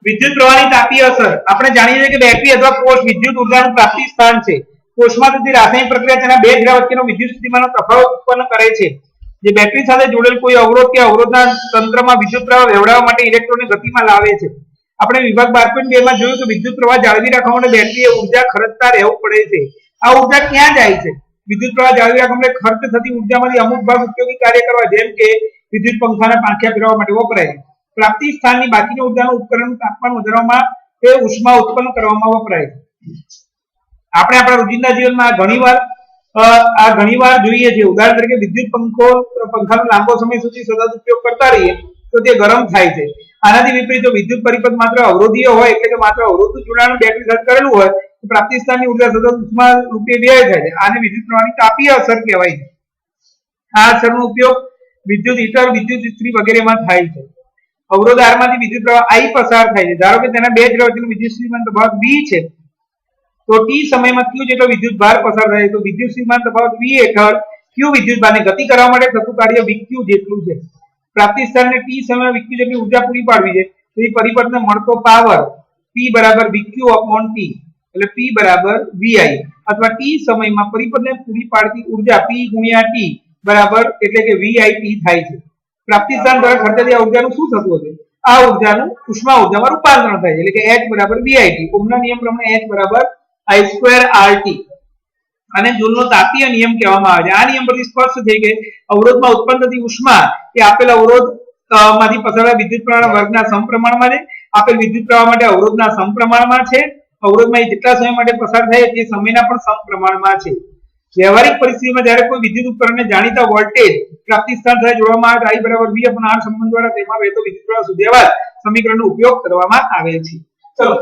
વિદ્યુત પ્રવાહની તાપીય અસર આપણે જાણીએ છીએ કે બેટરી અથવા કોષ વિદ્યુત ઉર્જાનું પ્રાપ્તિ સ્થાન છે. કોષમાં થતી રાસાયણિક પ્રક્રિયા તેના બે ગ્રહ વચ્ચેનો વિદ્યુત સ્થિતિમાનનો તફાવત ઉત્પન્ન કરે છે. જે બેટરી સાથે જોડેલ કોઈ અવરોધ કે અવરોધના તંત્રમાં વિદ્યુત પ્રવાહ વહેવડાવવા માટે ઇલેક્ટ્રોનને ગતિમાં લાવે છે. આપણે વિભાગ 12.2 માં જોયું કે વિદ્યુત પ્રવાહ જાળવી રાખવા માટે બેટરીએ ઉર્જા ખર્ચતા રહેવું પડે છે. આ ઉર્જા ક્યાં જાય છે? વિદ્યુત પ્રવાહ જાળવી રાખવા માટે ખર્ચ થતી ઉર્જામાંથી અમુક ભાગ ઉપયોગી કાર્ય કરવા જેમ કે વિદ્યુત પંખાના પાંખિયા ફેરવવા માટે વપરાય છે. પ્રાપ્તિ સ્થાનની બાકીની ઉર્જાનો ઉપકરણનું તાપમાન વધારવામાં તે ઉષ્મા ઉત્પન્ન કરવામાં વપરાય છે. આપણે આપણા રોજિંદા જીવનમાં ઘણીવાર જોઈએ છે. ઉદાહરણ તરીકે વિદ્યુત પંખાનો લાંબો સમય સુધી સતત ઉપયોગ કરતા રહીએ તો તે ગરમ થાય છે. આનાથી વિપરીત જો વિદ્યુત પરિપથ માત્ર અવરોધીય હોય એટલે કે માત્ર અવરોધનું જોડાણ બેટરી સાથે કરેલું હોય તો પ્રાપ્તિ સ્થાનની ઉર્જા સતત ઉષ્મા રૂપે વ્યય થાય છે. આને વિદ્યુત પ્રવાહની તાપીય અસર કહેવાય છે. આ અસરનો ઉપયોગ વિદ્યુત હીટર, વિદ્યુત ઇસ્ત્રી વગેરેમાં થાય છે. અવરોધ R માંથી વિદ્યુત પ્રવાહ I પસાર થાય છે. ધારો કે તેના બે ગ્રહ વચ્ચેનો વિદ્યુત સ્થિતિમાન તફાવત V છે તો t સમયમાં q જેટલો વિદ્યુત ભાર પસાર થાય તો વિદ્યુત સ્થિતિમાન તફાવત V હેઠળ q વિદ્યુત ભારને ગતિ કરવા માટે થતું કાર્ય VQ જેટલું છે. પ્રાપ્તિ સ્થાનને t સમયમાં VQ જેટલી ઉર્જા પૂરી પાડવી છે. તેથી પરિપથને મળતો પાવર P બરાબર VQ/T એટલે P બરાબર VI અથવા t સમયમાં પરિપથને પૂરી પાડતી ઉર્જા P ગુણ્યા T બરાબર એટલે કે VIT થાય છે. પ્રાપ્તિ સ્થાન દ્વારા ખર્ચાતી ઉર્જાનું શું થતું હશે? આ ઉર્જાનું ઉષ્મા ઉર્જામાં રૂપાંતરણ થાય છે એટલે કે H બરાબર VIT. ઓહમના નિયમ પ્રમાણે H બરાબર I2RT અને જૂલનો તાપીય નિયમ કહેવામાં આવે છે. આ નિયમ પરથી સ્પષ્ટ છે કે અવરોધમાં ઉત્પન્ન થતી ઉષ્મા એ આપેલ અવરોધ માંથી પસારતા વિદ્યુત પ્રવાહના વર્ગના સમપ્રમાણમાં છે. આપેલ વિદ્યુત પ્રવાહ માટે અવરોધના સમપ્રમાણમાં છે. અવરોધમાં જેટલા સમય માટે પસાર થાય તે સમયના પણ સમપ્રમાણમાં છે. વ્યવહારિક પરિસ્થિતિમાં જ્યારે કોઈ વિદ્યુત ઉપકરણને જાણીતા વોલ્ટેજ પ્રાપ્તિ સ્થાન સાથે જોડવામાં આવે તો I બરાબર V/R સંબંધ દ્વારા તેમાં વહેતો વિદ્યુત પ્રવાહ શોધ્યા બાદ સમીકરણનો ઉપયોગ કરવામાં આવે છે. ચલો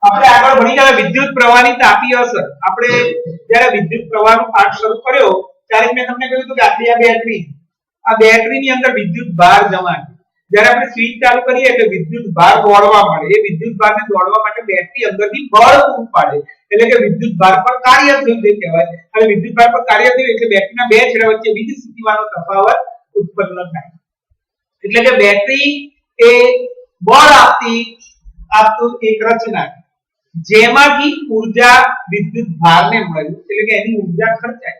આપણે આગળ ભણી ગયા વિદ્યુત પ્રવાહની તાપીય અસર. આપણે જ્યારે વિદ્યુત પ્રવાહનો પાઠ શરૂ કર્યો ત્યારે મેં તમને કહ્યું હતું કે આ બેટરીની અંદર વિદ્યુત ભાર જમા છે. જ્યારે આપણે સ્વિચ ચાલુ કરીએ એટલે વિદ્યુત ભાર દોડવા માંડે. એ વિદ્યુત ભારને દોડવા માટે બેટરી અંદરથી બળ પૂરું પાડે એટલે કે વિદ્યુત ભાર પર કાર્ય થયું તે કહેવાય. અને વિદ્યુત ભાર પર કાર્ય થયું એટલે બેટરીના બે છેડા વચ્ચે વિદ્યુત સ્થિતિમાનનો તફાવત ઉત્પન્ન થાય. એટલે કે બેટરી એ બળ આપતું એક રચના જેમાંથી ઉર્જા વિદ્યુત ભારને મળી એટલે કે એની ઉર્જા ખર્ચાય.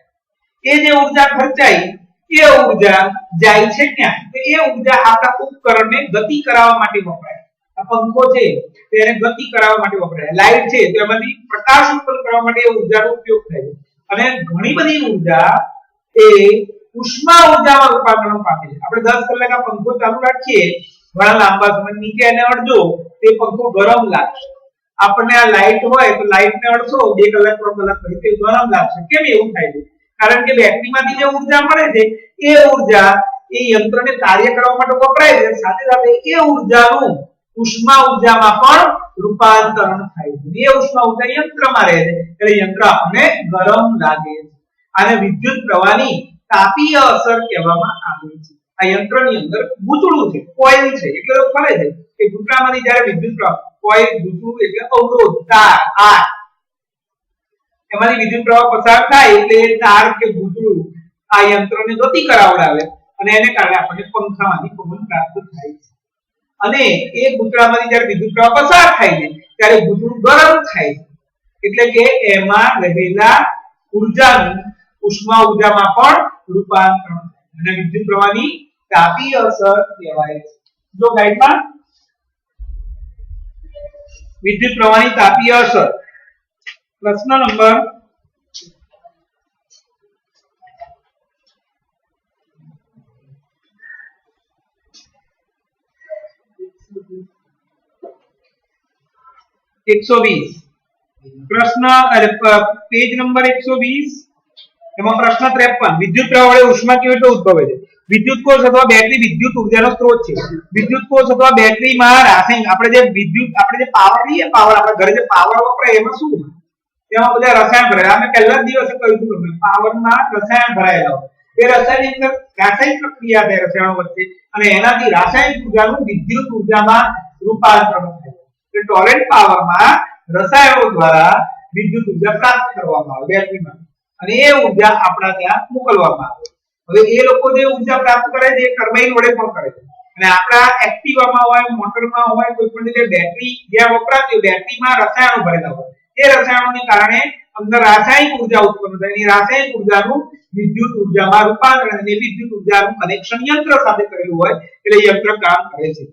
એ જે ઉર્જા ખર્ચાય એ ઉર્જા જાય છે ક્યાં? તો એ ઉર્જા આપણા ઉપકરણને ગતિ કરાવવા માટે વપરાય. આ પંખો છે તેને ગતિ કરાવવા માટે વપરાય. લાઈટ છે તો એમાંથી પ્રકાશ ઉત્પન્ન કરવા માટે એ ઉર્જાનો ઉપયોગ થાય છે. અને ઘણી બધી ઉર્જા એ ઉષ્મા ઉર્જામાં રૂપાંતરણ પામે છે. આપણે 10 કલાક આ પંખો ચાલુ રાખીએ ઘણા લાંબા સમય નીચે એને અડજો તે પંખો ગરમ લાગશે. આપણને આ લાઈટ હોય તો લાઈટને અડશો 2 કલાક 3 કલાક પછી તે ગરમ લાગશે. કેમ એવું થાય છે? કારણ કે બેટરીમાંથી જે ઉર્જા મળે છે એ ઉર્જા એ યંત્રને કાર્ય કરવા માટે વપરાય છે. સાથે સાથે એ ઉર્જાનું ઉષ્મા ઉર્જામાં પણ રૂપાંતરણ થાય છે. એ ઉષ્મા ઉર્જા યંત્રમાં રહે છે એટલે યંત્ર આપણને ગરમ લાગે છે. આને વિદ્યુત પ્રવાહની તાપીય અસર કહેવામાં આવે છે. આ યંત્રની અંદર ગૂંચળું છે, કોઇલ છે એટલે તો ફરે છે કે ગૂંચળામાંથી જ્યારે વિદ્યુત પ્રવાહ કોઇલ ગૂંચળું એટલે અવરોધ તાર આર એમાંથી વિદ્યુત પ્રવાહ પસાર થાય એટલે તાર કે ગૂંચળું આ યંત્રને ગતિ કરાવડાવે અને એને કારણે આપણને પંખામાંથી પવન પ્રાપ્ત થાય છે. અને એ ગૂંચળામાંથી જ્યારે વિદ્યુત પ્રવાહ પસાર થાય છે ત્યારે ગૂંચળું ગરમ થાય છે એટલે કે એમાં રહેલા ઉર્જાનું ઉષ્મા ઉર્જામાં પણ રૂપાંતરણ થાય અને વિદ્યુત પ્રવાહની તાપીય અસર કહેવાય છે. જો ગાઈડમાં વિદ્યુત પ્રવાહની તાપીય અસર પ્રશ્ન નંબર 120 પ્રશ્ન પેજ નંબર 120 એમાં પ્રશ્ન 53 વિદ્યુત પ્રવાહ વડે ઉષ્મા કેવી રીતે ઉદ્ભવે છે? વિદ્યુત કોષ અથવા બેટરી વિદ્યુત ઉર્જાનો સ્ત્રોત છે. વિદ્યુત કોષ અથવા બેટરીમાં રાસાયણિક આપણે જે પાવર લઈએ પાવર આપણે ઘરે જે પાવર વપરાય એમાં શું હોય? તેમાં બધા રસાયણ ભરાયેલા. અમે પહેલા જ દિવસે કહ્યું હતું તમને પાવરમાં રસાયણ ભરાયેલા હોય. એ રસાયણની અંદર રાસાયણિક પ્રક્રિયા થાય રસાયણો વચ્ચે અને એનાથી રાસાયણિક ઉર્જાનું વિદ્યુત ઉર્જામાં રૂપાંતરણ થાય. એટલે ટોરેન્ટ પાવરમાં રસાયણો દ્વારા વિદ્યુત ઉર્જા પ્રાપ્ત કરવામાં આવે બેટરીમાં અને એ ઉર્જા આપણા ત્યાં મોકલવામાં આવે. હવે એ લોકો જે ઉર્જા પ્રાપ્ત કરે છે એ ટર્બાઇન વડે પણ કરે છે. અને આપણા એક્ટિવામાં હોય મોટરમાં હોય કોઈ પણ જગ્યાએ બેટરી જ્યાં વપરાતી હોય બેટરીમાં રસાયણો ભરેલા હોય એ રસાયણોને કારણે અંદર રાસાયણિક ઉર્જા ઉત્પન્ન થાય અને રાસાયણિક ઉર્જાનું વિદ્યુત ઉર્જામાં રૂપાંતરણ અને વિદ્યુત ઉર્જાનું કનેક્શન યંત્ર સાથે કરેલું હોય એટલે યંત્ર કામ કરે છે.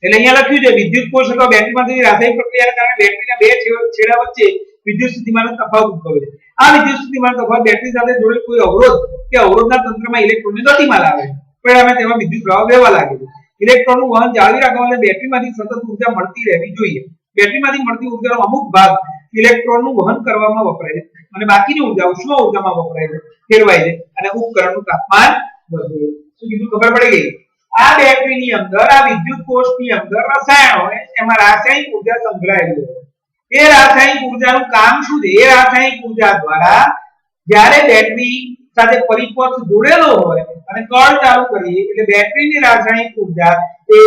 એટલે અહીંયા લખ્યું છે વિદ્યુત કોષ અથવા બેટરીમાં થતી રાસાયણિક પ્રક્રિયાના કારણે બેટરીના બે છેડા વચ્ચે વિદ્યુત સ્થિતિમાનનો તફાવત ઉદ્ભવે છે. આ વિદ્યુત સ્થિતિમાનનો તફાવત બેટરી સાથે જોડેલ કોઈ અવરોધ કે અવરોધના તંત્રમાં ઇલેક્ટ્રોનની ગતિમાં લાવે છે. પરિણામે તેમાં વિદ્યુત પ્રવાહ વહેવા લાગે છે. ઇલેક્ટ્રોનનું વહન જાળવી રાખવા માટે બેટરીમાંથી સતત ઉર્જા મળતી રહેવી જોઈએ. બેટરીમાંથી મળતી ઉર્જાનો અમુક ભાગ ઇલેક્ટ્રોનનું વહન કરવામાં વપરાય છે અને બાકીની ઉર્જા ઉષ્મા ઉર્જામાં વપરાય છે, ફેરવાય છે અને ઉપકરણનું તાપમાન વધે છે. શું કીધું ખબર પડી ગઈ? આ બેટરીની અંદર આ વિદ્યુત કોષની અંદર રસાયણો હોય એમાં રાસાયણિક ઉર્જા સંગ્રહાયેલી હોય. એ રાસાયણિક ઉર્જાનું કામ શું છે? એ રાસાયણિક ઉર્જા દ્વારા જ્યારે બેટરી સાથે પરિપથ જોડેલો હોય અને કળ ચાલુ કરીએ એટલે બેટરીની રાસાયણિક ઉર્જા એ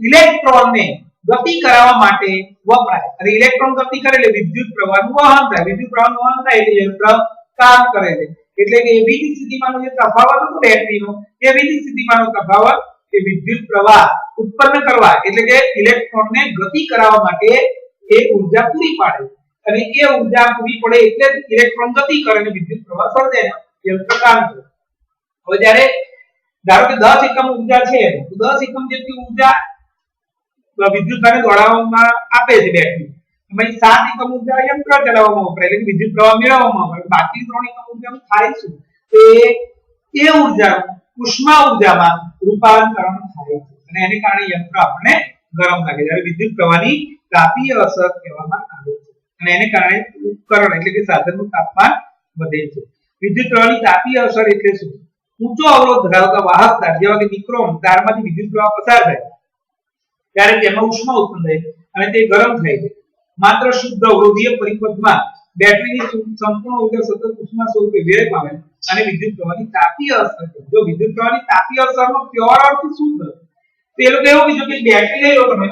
ઇલેક્ટ્રોનને ગતિ કરાવવા માટે વપરાય અને ઇલેક્ટ્રોન ગતિ કરે એટલે વિદ્યુત પ્રવાહનું વહન થાય. વિદ્યુત પ્રવાહનું વહન થાય એટલે યંત્ર કામ કરે છે. એટલે કે વિદ્યુત સ્થિતિમાનનો જે તફાવત હતો બેટરીનો એ વિદ્યુત સ્થિતિમાનનો તફાવત એ વિદ્યુત પ્રવાહ ઉત્પન્ન કરવા એટલે કે ઇલેક્ટ્રોનને ગતિ કરાવવા માટે એ ઉર્જા પૂરી પાડે અને એ ઉર્જા પૂરી પડે એટલે ઇલેક્ટ્રોન ગતિ કરે અને વિદ્યુત પ્રવાહ સર્જાય યંત્ર કામ કરે. હવે જ્યારે ધારો કે 10 એકમ ઉર્જા છે તો 10 એકમ જેટલી ઉર્જા વિદ્યુતભારને દોડાવવામાં આપે છે બેટરી. એમાં 7 એકમ ઉર્જા યંત્ર ચલાવવામાં વપરાય એટલે વિદ્યુત પ્રવાહ મેળવવામાં વપરાય. બાકી 3 એકમ ઉર્જાનું થાય શું? એ ઉર્જા ઉષ્મા ઉર્જામાં રૂપાંતરણ થાય છે અને એને કારણે યંત્ર આપણને ગરમ લાગે છે. જ્યારે વિદ્યુત પ્રવાહની તાપીય અસર કહેવામાં આવે છે અને એને કારણે ઉપકરણ એટલે કે સાધનનું તાપમાન વધે છે. વિદ્યુત પ્રવાહની તાપીય અસર એટલે શું? ઊંચો અવરોધ ધરાવતા વાહક તાર જેવા કે નિક્રોમ તારમાંથી વિદ્યુત પ્રવાહ પસાર થાય ત્યારે તેમાં ઉષ્મા ઉત્પન્ન થાય અને તે ગરમ થાય છે. માત્ર શુદ્ધ અવરોધીય પરિપથમાં બેટરીની સંપૂર્ણ ઉર્જા સતત ઉષ્મા સ્વરૂપે વ્યય પામે અને વિદ્યુત પ્રવાહની તાપીય અસર. જો વિદ્યુત પ્રવાહની તાપીય અસરનો પ્યોર અર્થ શું છે? તો એ લોકો એવું કીધું કે બેટરી લઈ લો તમે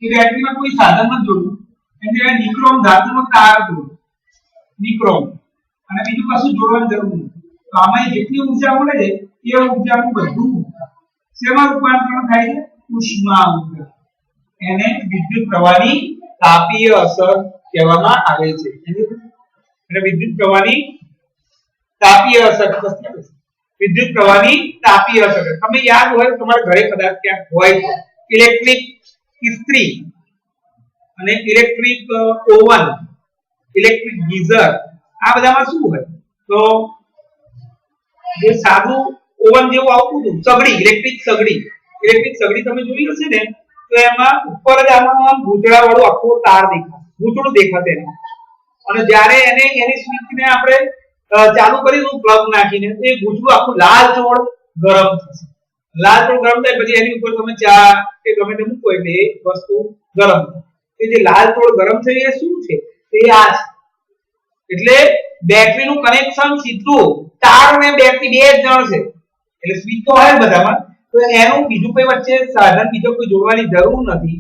કે બેટરીમાં કોઈ સાધન મત જોડવું એની જગ્યાએ નિક્રોમ ધાતુનો તાર જોડો નિક્રોમ અને બીજું કશું જોડવાની જરૂર નથી. તો આમાં જેટલી ઉર્જા મળે છે એ ઉર્જાનું બધું શેમાં રૂપાંતરણ થાય છે? ઉષ્મા ઉર્જા. એને વિદ્યુત પ્રવાહની તાપીય અસર કહેવામાં આવે છે. એટલે વિદ્યુત પ્રવાહની તાપીય અસર વિદ્યુત પ્રવાહની તાપીય અસર તમે યાદ હોય તમારા ઘરે કદાચ ક્યાંક હોય ઇલેક્ટ્રિક ઇસ્ત્રી અને ઇલેક્ટ્રિક ઓવન ઇલેક્ટ્રિક ગીઝર આ બધામાં શું હોય? તો જે સાદું ઓવન જેવું આવતું હતું સગડી ઇલેક્ટ્રિક સગડી તમે જોઈ હશે ને તો એમાં ઉપર જ આમાં ગૂંચળા વાળું આખું તાર દેખાય ગૂંચળું દેખાશે અને જ્યારે એને એની સ્વિચને આપણે ચાલુ કરીશું પ્લગ નાખીને તો એ ગૂંચળું આખું લાલચોળ ગરમ થશે. લાલચોળ ગરમ થાય પછી એની ઉપર તમે ચા કે ગમે તે મૂકો એટલે એ વસ્તુ ગરમ થાય. એ જે લાલચોળ ગરમ છે એ શું છે? એ આ છે. એટલે બેટરીનું કનેક્શન સીધું તાર અને બેટરી બે જ જણ છે એટલે સ્વિચ તો હોય બધામાં તો એનું બીજું કોઈ વચ્ચે સાધન બીજો કોઈ જોડવાની જરૂર નથી.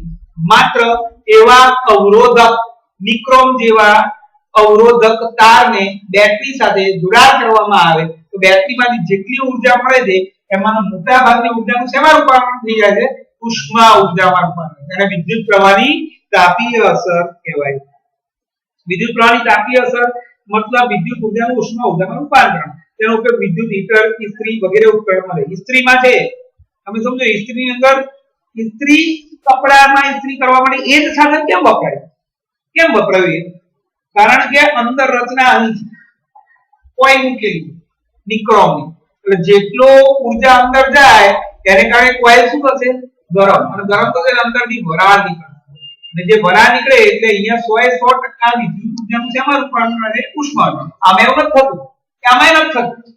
માત્ર એવા અવરોધક નિક્રોમ જેવા અવરોધક તારને બેટરી સાથે જોડાણ કરવામાં આવે તો બેટરીમાંથી જેટલી ઉર્જા મળે છે એમાંનો મોટા ભાગની ઉર્જાનું શેમાં રૂપાંતરણ થઈ જાય છે? ઉષ્મા ઉર્જામાં રૂપાંતરણ. એને વિદ્યુત પ્રવાહની તાપીય અસર કહેવાય. વિદ્યુત પ્રવાહની તાપીય અસર મતલબ વિદ્યુત ઉર્જાનું ઉષ્મા ઉર્જામાં રૂપાંતરણ. તેનો ઉપયોગ વિદ્યુત હીટર ઇસ્ત્રી વગેરે ઉપકરણમાં થાય. ઇસ્ત્રીમાં છે તમે સમજો ઇસ્ત્રીની અંદર ઇસ્ત્રી કપડામાં ઇસ્ત્રી કરવા માટે એ જ સાધન કેમ વપરાય? કારણ કે અંદર રચના અહીં કોઈલ મૂકેલી નિક્રોમની એટલે જેટલો ઉર્જા અંદર જાય એને કારણે કોઈલ શું થશે? ગરમ અને ગરમ થશે અંદરથી વરાળ નીકળશે અને જે વરાળ નીકળે એટલે અહીંયા 100% વિદ્યુત ઉર્જાનું શેમાં રૂપાંતરણ થાય? ઉષ્મામાં. આમાં એવું નથી થતું કે આમાં નથી થતું.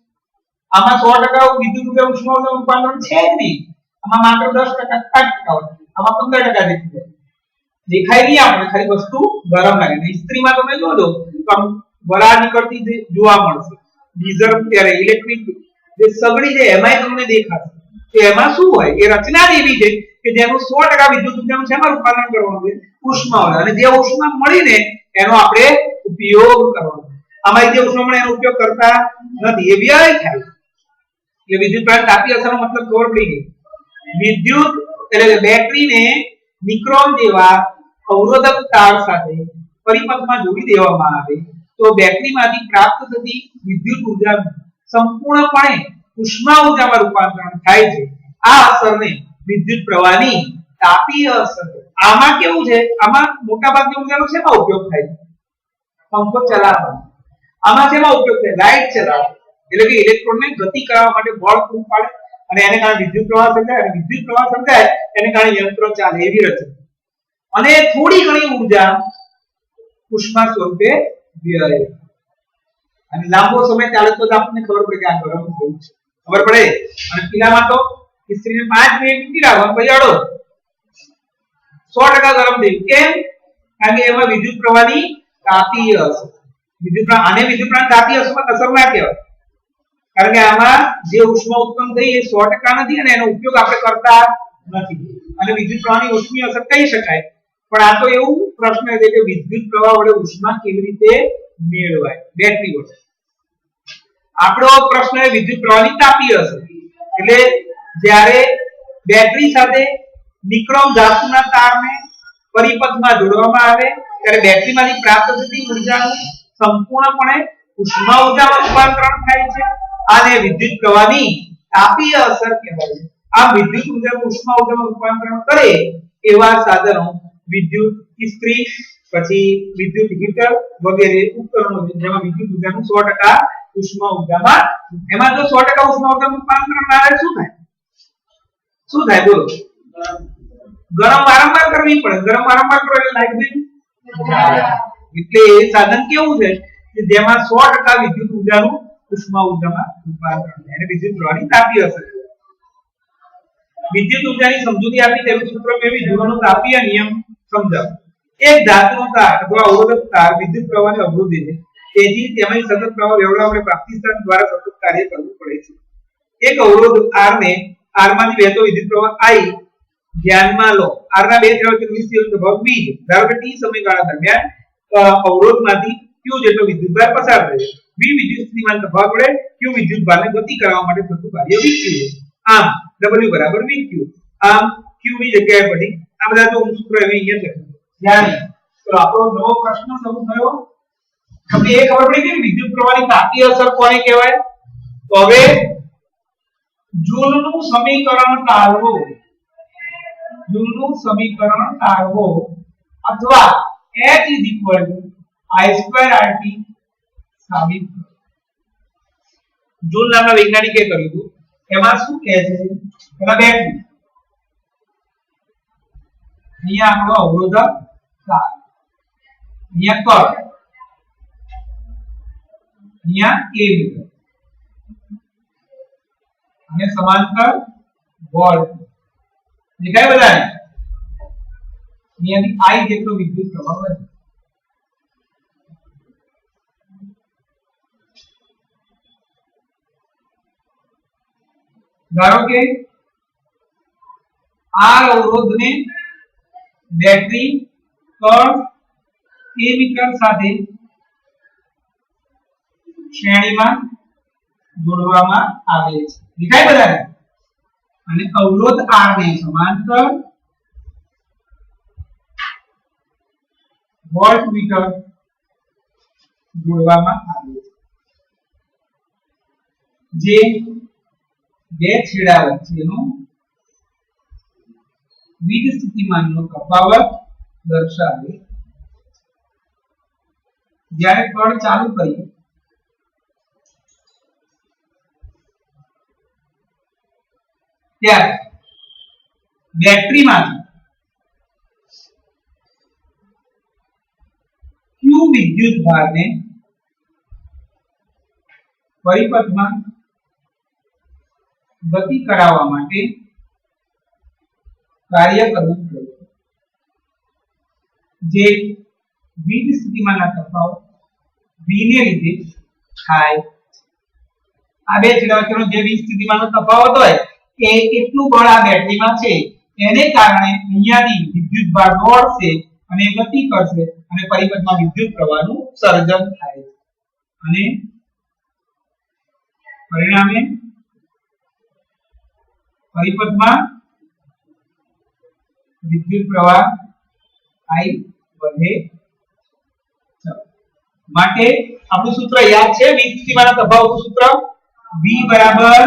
આમાં 100% વિદ્યુત ઉર્જા ઉષ્માનું રૂપાંતરણ છે જ નહીં. આમાં માત્ર 10% 5% આમાં 15% દેખાય નહીં આપણે ખાલી વસ્તુ ગરમ લાગે. ઇસ્ત્રીમાં તમે જોજો તો વરાળ નીકળતી જોવા મળશે. ગીઝર ત્યારે ઇલેક્ટ્રિક જે સગડી છે એમાંય તમને દેખાશે. તો એમાં શું હોય? એ રચના એવી છે કે જેનું 100% વિદ્યુત ઉર્જાનું શેમાં રૂપાંતરણ કરવાનું છે? ઉષ્મા. અને જે ઉષ્મા મળીને એનો આપણે ઉપયોગ કરવાનો. આમાં જે ઉષ્મા મળે એનો ઉપયોગ કરતા નથી એ વ્યય થાય. એટલે વિદ્યુત પ્રવાહ તાપીય અસરનો મતલબ ખબર પડી ગઈ. વિદ્યુત એટલે બેટરીને નિક્રોમ જેવા અવરોધક તાર સાથે પરિપથમાં જોડી દેવામાં આવે તો બેટરીમાંથી પ્રાપ્ત થતી વિદ્યુત ઉર્જા સંપૂર્ણપણે ઉષ્મા ઉર્જામાં રૂપાંતરણ થાય છે. આ અસરને વિદ્યુત પ્રવાહની તાપીય અસર. આમાં કેવું છે, આમાં મોટાભાગની ઉર્જાનો શેમાં ઉપયોગ થાય છે? પંખો ચલાવવા. આમાં શેમાં ઉપયોગ થાય? લાઇટ ચલાવવા. એટલે કે ઇલેક્ટ્રોનને ગતિ કરાવવા માટે બળ પૂરું પાડે અને એને કારણે વિદ્યુત પ્રવાહ સર્જાય અને વિદ્યુત પ્રવાહ સર્જાય એને કારણે યંત્રો ચાલે એવી રચના. અને થોડી ઘણી ઉર્જા ઉષ્મા સ્વરૂપે વ્યય અને લાંબો સમય ચાલે તો આપણને ખબર પડે કે આ ગરમ થયું છે. ખબર પડે. અને પીલામાં તો ઇસ્ત્રીને 5 મિનિટ મૂકી રાખવાનું પછી અડો 100% ગરમ થઈ. કેમ? કારણ કે એમાં વિદ્યુત પ્રવાહની તાપીય અસર. વિદ્યુત પ્રવાહ આને વિદ્યુત પ્રવાહ તાપીય અસર ના કહેવાય. કારણ કે આમાં જે ઉષ્મા ઉત્પન્ન થઈ એ 100% નથી અને એનો ઉપયોગ આપણે કરતા નથી. અને વિદ્યુત પ્રવાહની ઉષ્મીય અસર કહી શકાય. પણ આ તો એવું પ્રશ્ન છે કે વિદ્યુત પ્રવાહ વડે ઉષ્મા કેવી રીતે મેળવાય બેટરી વડે. આપણો પ્રશ્ન છે વિદ્યુત પ્રવાહની તાપીય અસર. એટલે જ્યારે બેટરી સાથે નિક્રોમ ધાતુના તારને પરિપથમાં જોડવામાં આવે ત્યારે બેટરીમાંથી પ્રાપ્ત થતી ઉર્જાનું સંપૂર્ણપણે ઉષ્મા ઉર્જામાં રૂપાંતરણ થાય છે. આને વિદ્યુત પ્રવાહની તાપીય અસર કહેવાય છે. આ વિદ્યુત ઉર્જાનું ઉષ્મા ઉર્જામાં રૂપાંતરણ કરે એવા સાધનો વિદ્યુત ઇસ્ત્રી, પછી વિદ્યુત હીટર વગેરે ઉપકરણો જેમાં વિદ્યુત ઉર્જાનું 100% ઉષ્મા ઉર્જામાં, એમાં જો 100% ઉષ્મા ઉર્જાનું રૂપાંતરણ ના થાય શું થાય? શું થાય બોલો? ગરમ વારંવાર કરવી પડે. ગરમ વારંવાર કરો એટલે લાઈટ બિલ. એટલે એ સાધન કેવું છે કે જેમાં 100% વિદ્યુત ઉર્જાનું ઉષ્મા ઉર્જામાં રૂપાંતરણ થાય અને વિદ્યુત પ્રવાહની તાપીય અસર. વિદ્યુત ઉર્જાની સમજૂતી આપી તેનું સૂત્ર મેળવી જુલનો તાપીય નિયમ સમજાવો. એક ધાતુનો તાર અથવા અવરોધક તાર વિદ્યુત પ્રવાહને અવરોધે છે. તેથી તેમાંથી સતત પ્રવાહ વેવડાવવા માટે પ્રાપ્તિસ્થાન દ્વારા સતત કાર્ય કરવું પડે છે. એક અવરોધ R ને R માંથી વહેતો વિદ્યુત પ્રવાહ I ધ્યાનમાં લો. R ના બે દ્રવ્યનો વિસ્તૃત ભાગ V. ધારો કે t સમયગાળા દરમિયાન અવરોધમાંથી q જેટલો વિદ્યુતભાર પસાર થાય છે. V વિદ્યુત સ્થિતિમાન તફાવત વડે q વિદ્યુતભારને ગતિ કરાવવા માટે થતું કાર્ય VQ છે. આમ W બરાબર VQ. આમ q ની જગ્યાએ પડી આ બધા તો સૂત્ર એવી અહીંયા લખ્યું. ધ્યાન. તો આપણો નવો પ્રશ્ન શરૂ થયો. તમને એ ખબર પડી કે વિદ્યુત પ્રવાહની તાપીય અસર કોને કહેવાય? તો હવે જૂલનું સમીકરણ તારવો. જૂલનું સમીકરણ તારવો અથવા H I2RT સાબિત કરો. જૂલ નામના વૈજ્ઞાનિકે કર્યું હતું. એમાં શું કહે છે? પેલા બેટરી, અહીંયા આપણો અવરોધક તાર, અહીંયા કરંટ, અહીંયા કેબલ અને સમાંતર વોલ્ટ દેખાય બધાને. અહીંયાથી I જેટલો વિદ્યુત પ્રવાહ વધે. ધારો કે R અવરોધને બેટરી કર્ણ a મીટર સાથે શ્રેણીમાં જોડવામાં આવે છે. દેખાય બધાને? અને અવરોધ R ને સમાંતર વોલ્ટમીટર જોડવામાં આવે છે. જે બે છેડા વચ્ચેનો વીજ સ્થિતિમાનનો તફાવત દર્શાવે. જ્યારે કણ ચાલુ કરીએ ત્યારે બેટરીમાંથી q વિદ્યુતભારને પરિપથમાં ગતિ કરાવવા માટે કાર્ય કરવું પડે. જે વીજ સ્થિતિમાનના તફાવત v ને લીધે થાય. આ બે છેડા વચ્ચેનો જે વીજ સ્થિતિમાનનો તફાવત હોય એ કેટલું બળ આ બેટરીમાં છે એને કારણે અહીંયાથી વિદ્યુતભાર દોડશે અને ગતિ કરશે અને પરિપથમાં વિદ્યુત પ્રવાહનું સર્જન થાય છે અને પરિણામે પરિપથમાં વિદ્યુત પ્રવાહ I વધે છે માટે આપણું સૂત્ર યાદ છે વીજ સ્થિતિમાનના તફાવતનું સૂત્ર V બરાબર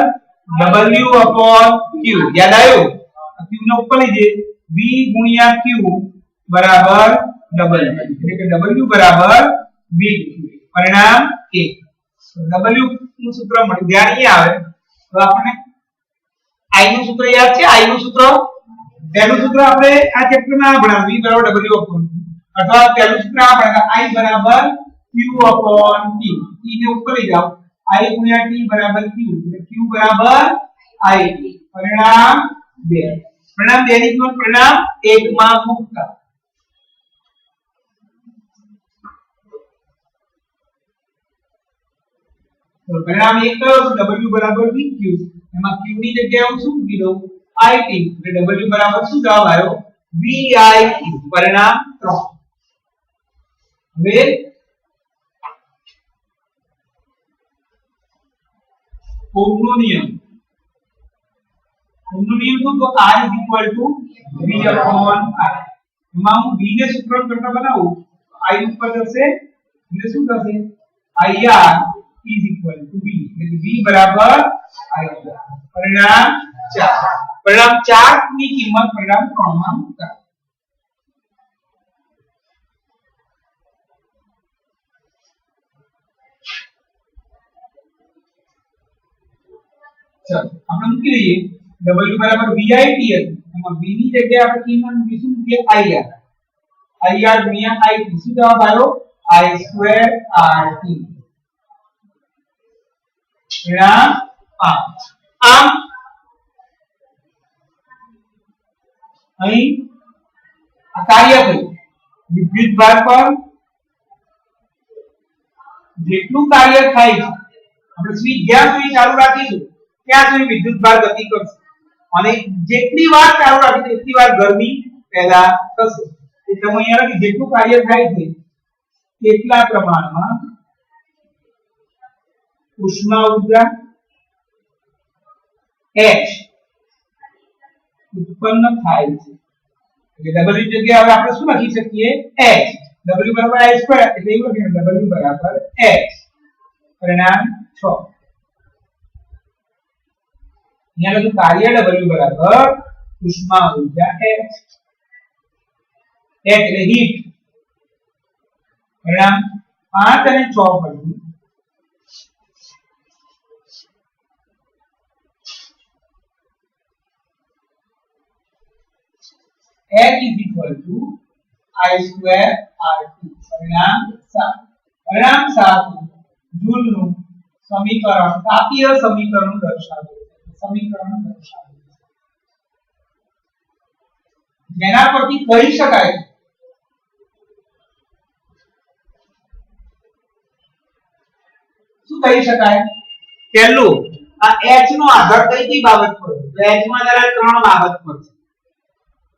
W/Q યાદ આવ્યું Q ને ઉપર લીધે V ગુણ્યા Q બરાબર W એટલે કે W બરાબર V પરિણામ 1 W નું સૂત્ર મળી ધ્યાન અહીંયા આવે તો આપણે I નું સૂત્ર યાદ છે I નું સૂત્ર પહેલું સૂત્ર આપણે આ ચેપ્ટરમાં ભણાવ્યું V બરાબર W/Q અથવા પહેલું સૂત્ર આ ભણાવ્યું I બરાબર Q/T T ને ઉપર લઈ જાઓ I ગુણ્યા T બરાબર Q એટલે Q બરાબર I પરિણામ 2 પરિણામ 2 ની કિંમત પરિણામ 1 માં મૂકતા તો પરિણામ 1 કયો તો W બરાબર VQ એમાં Q ની જગ્યાએ હું શું મૂકી દઉં IT એટલે W બરાબર શું જવાબ આવ્યો VIQ પરિણામ 3 હવે ઓહમનો નિયમ શું તો R V/I એમાં હું V ને સૂત્ર કરતા બનાવું I ઉપર જશે એટલે શું થશે IR V એટલે V બરાબર IR પરિણામ 4 ની કિંમત પરિણામ 3 માં મૂકતા ચલો આપણે મૂકી લઈએ W બરાબર VIT એમાં V ની જગ્યાએ આપણે કિંમત મૂકીશું કે IR ગુણ્યા IT શું જવાબ આવ્યો I2RT પરિણામ 5 આમ અહીં આ કાર્ય થયું વિદ્યુતભાર પર જેટલું કાર્ય થાય છે આપણે સ્વિચ જ્યાં સુધી ચાલુ રાખીશું ત્યાં સુધી વિદ્યુતભાર ગતિ કરશે અને જેટલી વાર ચાલુ રાખીશું એટલી વાર ગરમી પેદા થશે એટલે હું અહીંયા લખી જેટલું કાર્ય થાય છે કેટલા પ્રમાણમાં ઉષ્મા ઊર્જા H ઉત્પન્ન થાય છે એટલે W જગ્યાએ હવે આપણે શું લખી શકીએ H W બરાબર I2 એટલે એવું લખીએ W બરાબર H પરિણામ 6 અહીંયા લખ્યું કાર્ય W બરાબર ઉષ્મા ઊર્જા H એટલે હીટ પરિણામ 5 અને 6 પરથી H is equal to I2RT પરિણામ 7 જૂલનું સમીકરણ તાપીય સમીકરણ દર્શાવે જેના પરથી કહી શકાય શું કહી શકાય પહેલું આ H નો આધાર કઈ બાબત પર છે H માં આધાર 3 બાબત પર છે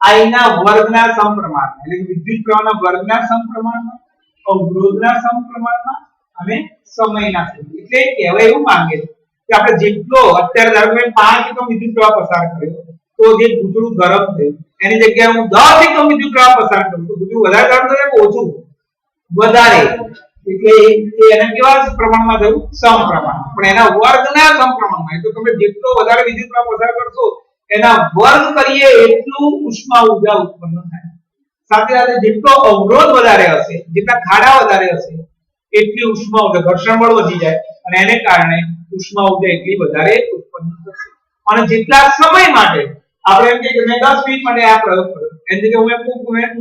I ના વર્ગના સમપ્રમાણમાં એટલે કે વિદ્યુત પ્રવાહના વર્ગના સમપ્રમાણમાં અવરોધના સમપ્રમાણમાં અને સમયના સમપ્રમાણમાં એટલે કહેવાય એવું માંગે છે કે આપણે જેટલો અત્યારે ધારો કે 5 એકમ વિદ્યુત પ્રવાહ પસાર કર્યો તો જે પૂતળું ગરમ થયું એની જગ્યાએ હું 10 એકમ વિદ્યુત પ્રવાહ પસાર કરું તો પૂતળું વધારે ગરમ થયું કે ઓછું વધારે એટલે એના કેવા પ્રમાણમાં થયું સમપ્રમાણ પણ એના વર્ગના સમપ્રમાણમાં એટલે તમે જેટલો વધારે વિદ્યુત પ્રવાહ પસાર કરશો એના વર્ગ કરીએ એટલું ઉષ્મા ઊર્જા ઉત્પન્ન થાય સાથે સાથે જેટલો અવરોધ વધારે હશે જેટલા ખાડા વધારે હશે એટલી ઉષ્મા ઊર્જા ઘર્ષણ બળ વધી જાય અને એને કારણે ઉષ્મા ઊર્જા એટલી વધારે ઉત્પન્ન થશે અને જેટલા સમય માટે આપણે એમ કે મેં 10 મિનિટ માટે આ પ્રયોગ કર્યો એની જગ્યાએ હું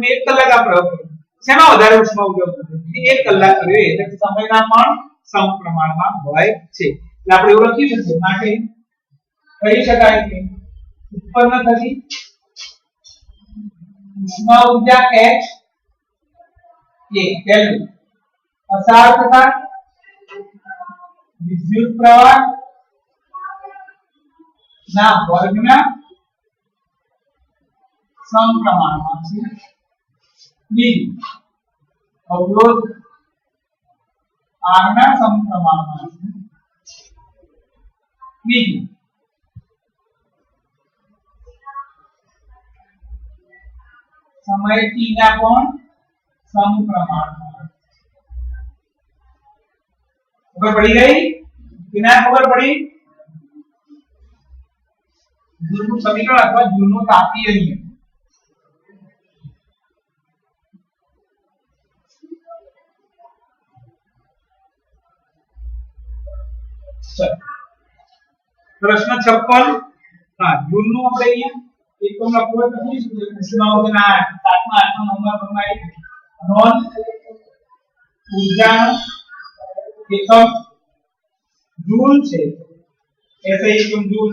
1 કલાક આ પ્રયોગ કર્યો શેમાં વધારે ઉષ્મા ઊર્જા ઉત્પન્ન થાય 1 કલાક કર્યો એટલે સમયના પણ સમપ્રમાણમાં હોય છે એટલે આપણે એવું લખી શકીએ માટે કહી શકાય કે ઉત્પન્ન થતી ઉષ્મા ઊર્જા H એ પહેલું પસાર થતા વિદ્યુત પ્રવાહ ના વર્ગના સમપ્રમાણમાં છે બીજું અવરોધ R ના સમપ્રમાણમાં છે બીજું સમય t ના પણ સમપ્રમાણમાં. ખબર પડી ગઈ? કિના ખબર પડી? જૂલનું સમીકરણ અથવા જૂલનો તાપીય નિયમ. પ્રશ્ન 56. હા, જૂલનું આપણે અહીંયા એકમ લખવું હોય તો શું છે? પ્રશ્નાવલીના 7મા 8મા 9મા નંબરમાં એક નોન ઊર્જા એકમ જૂલ છે. એસે એકમ જૂલ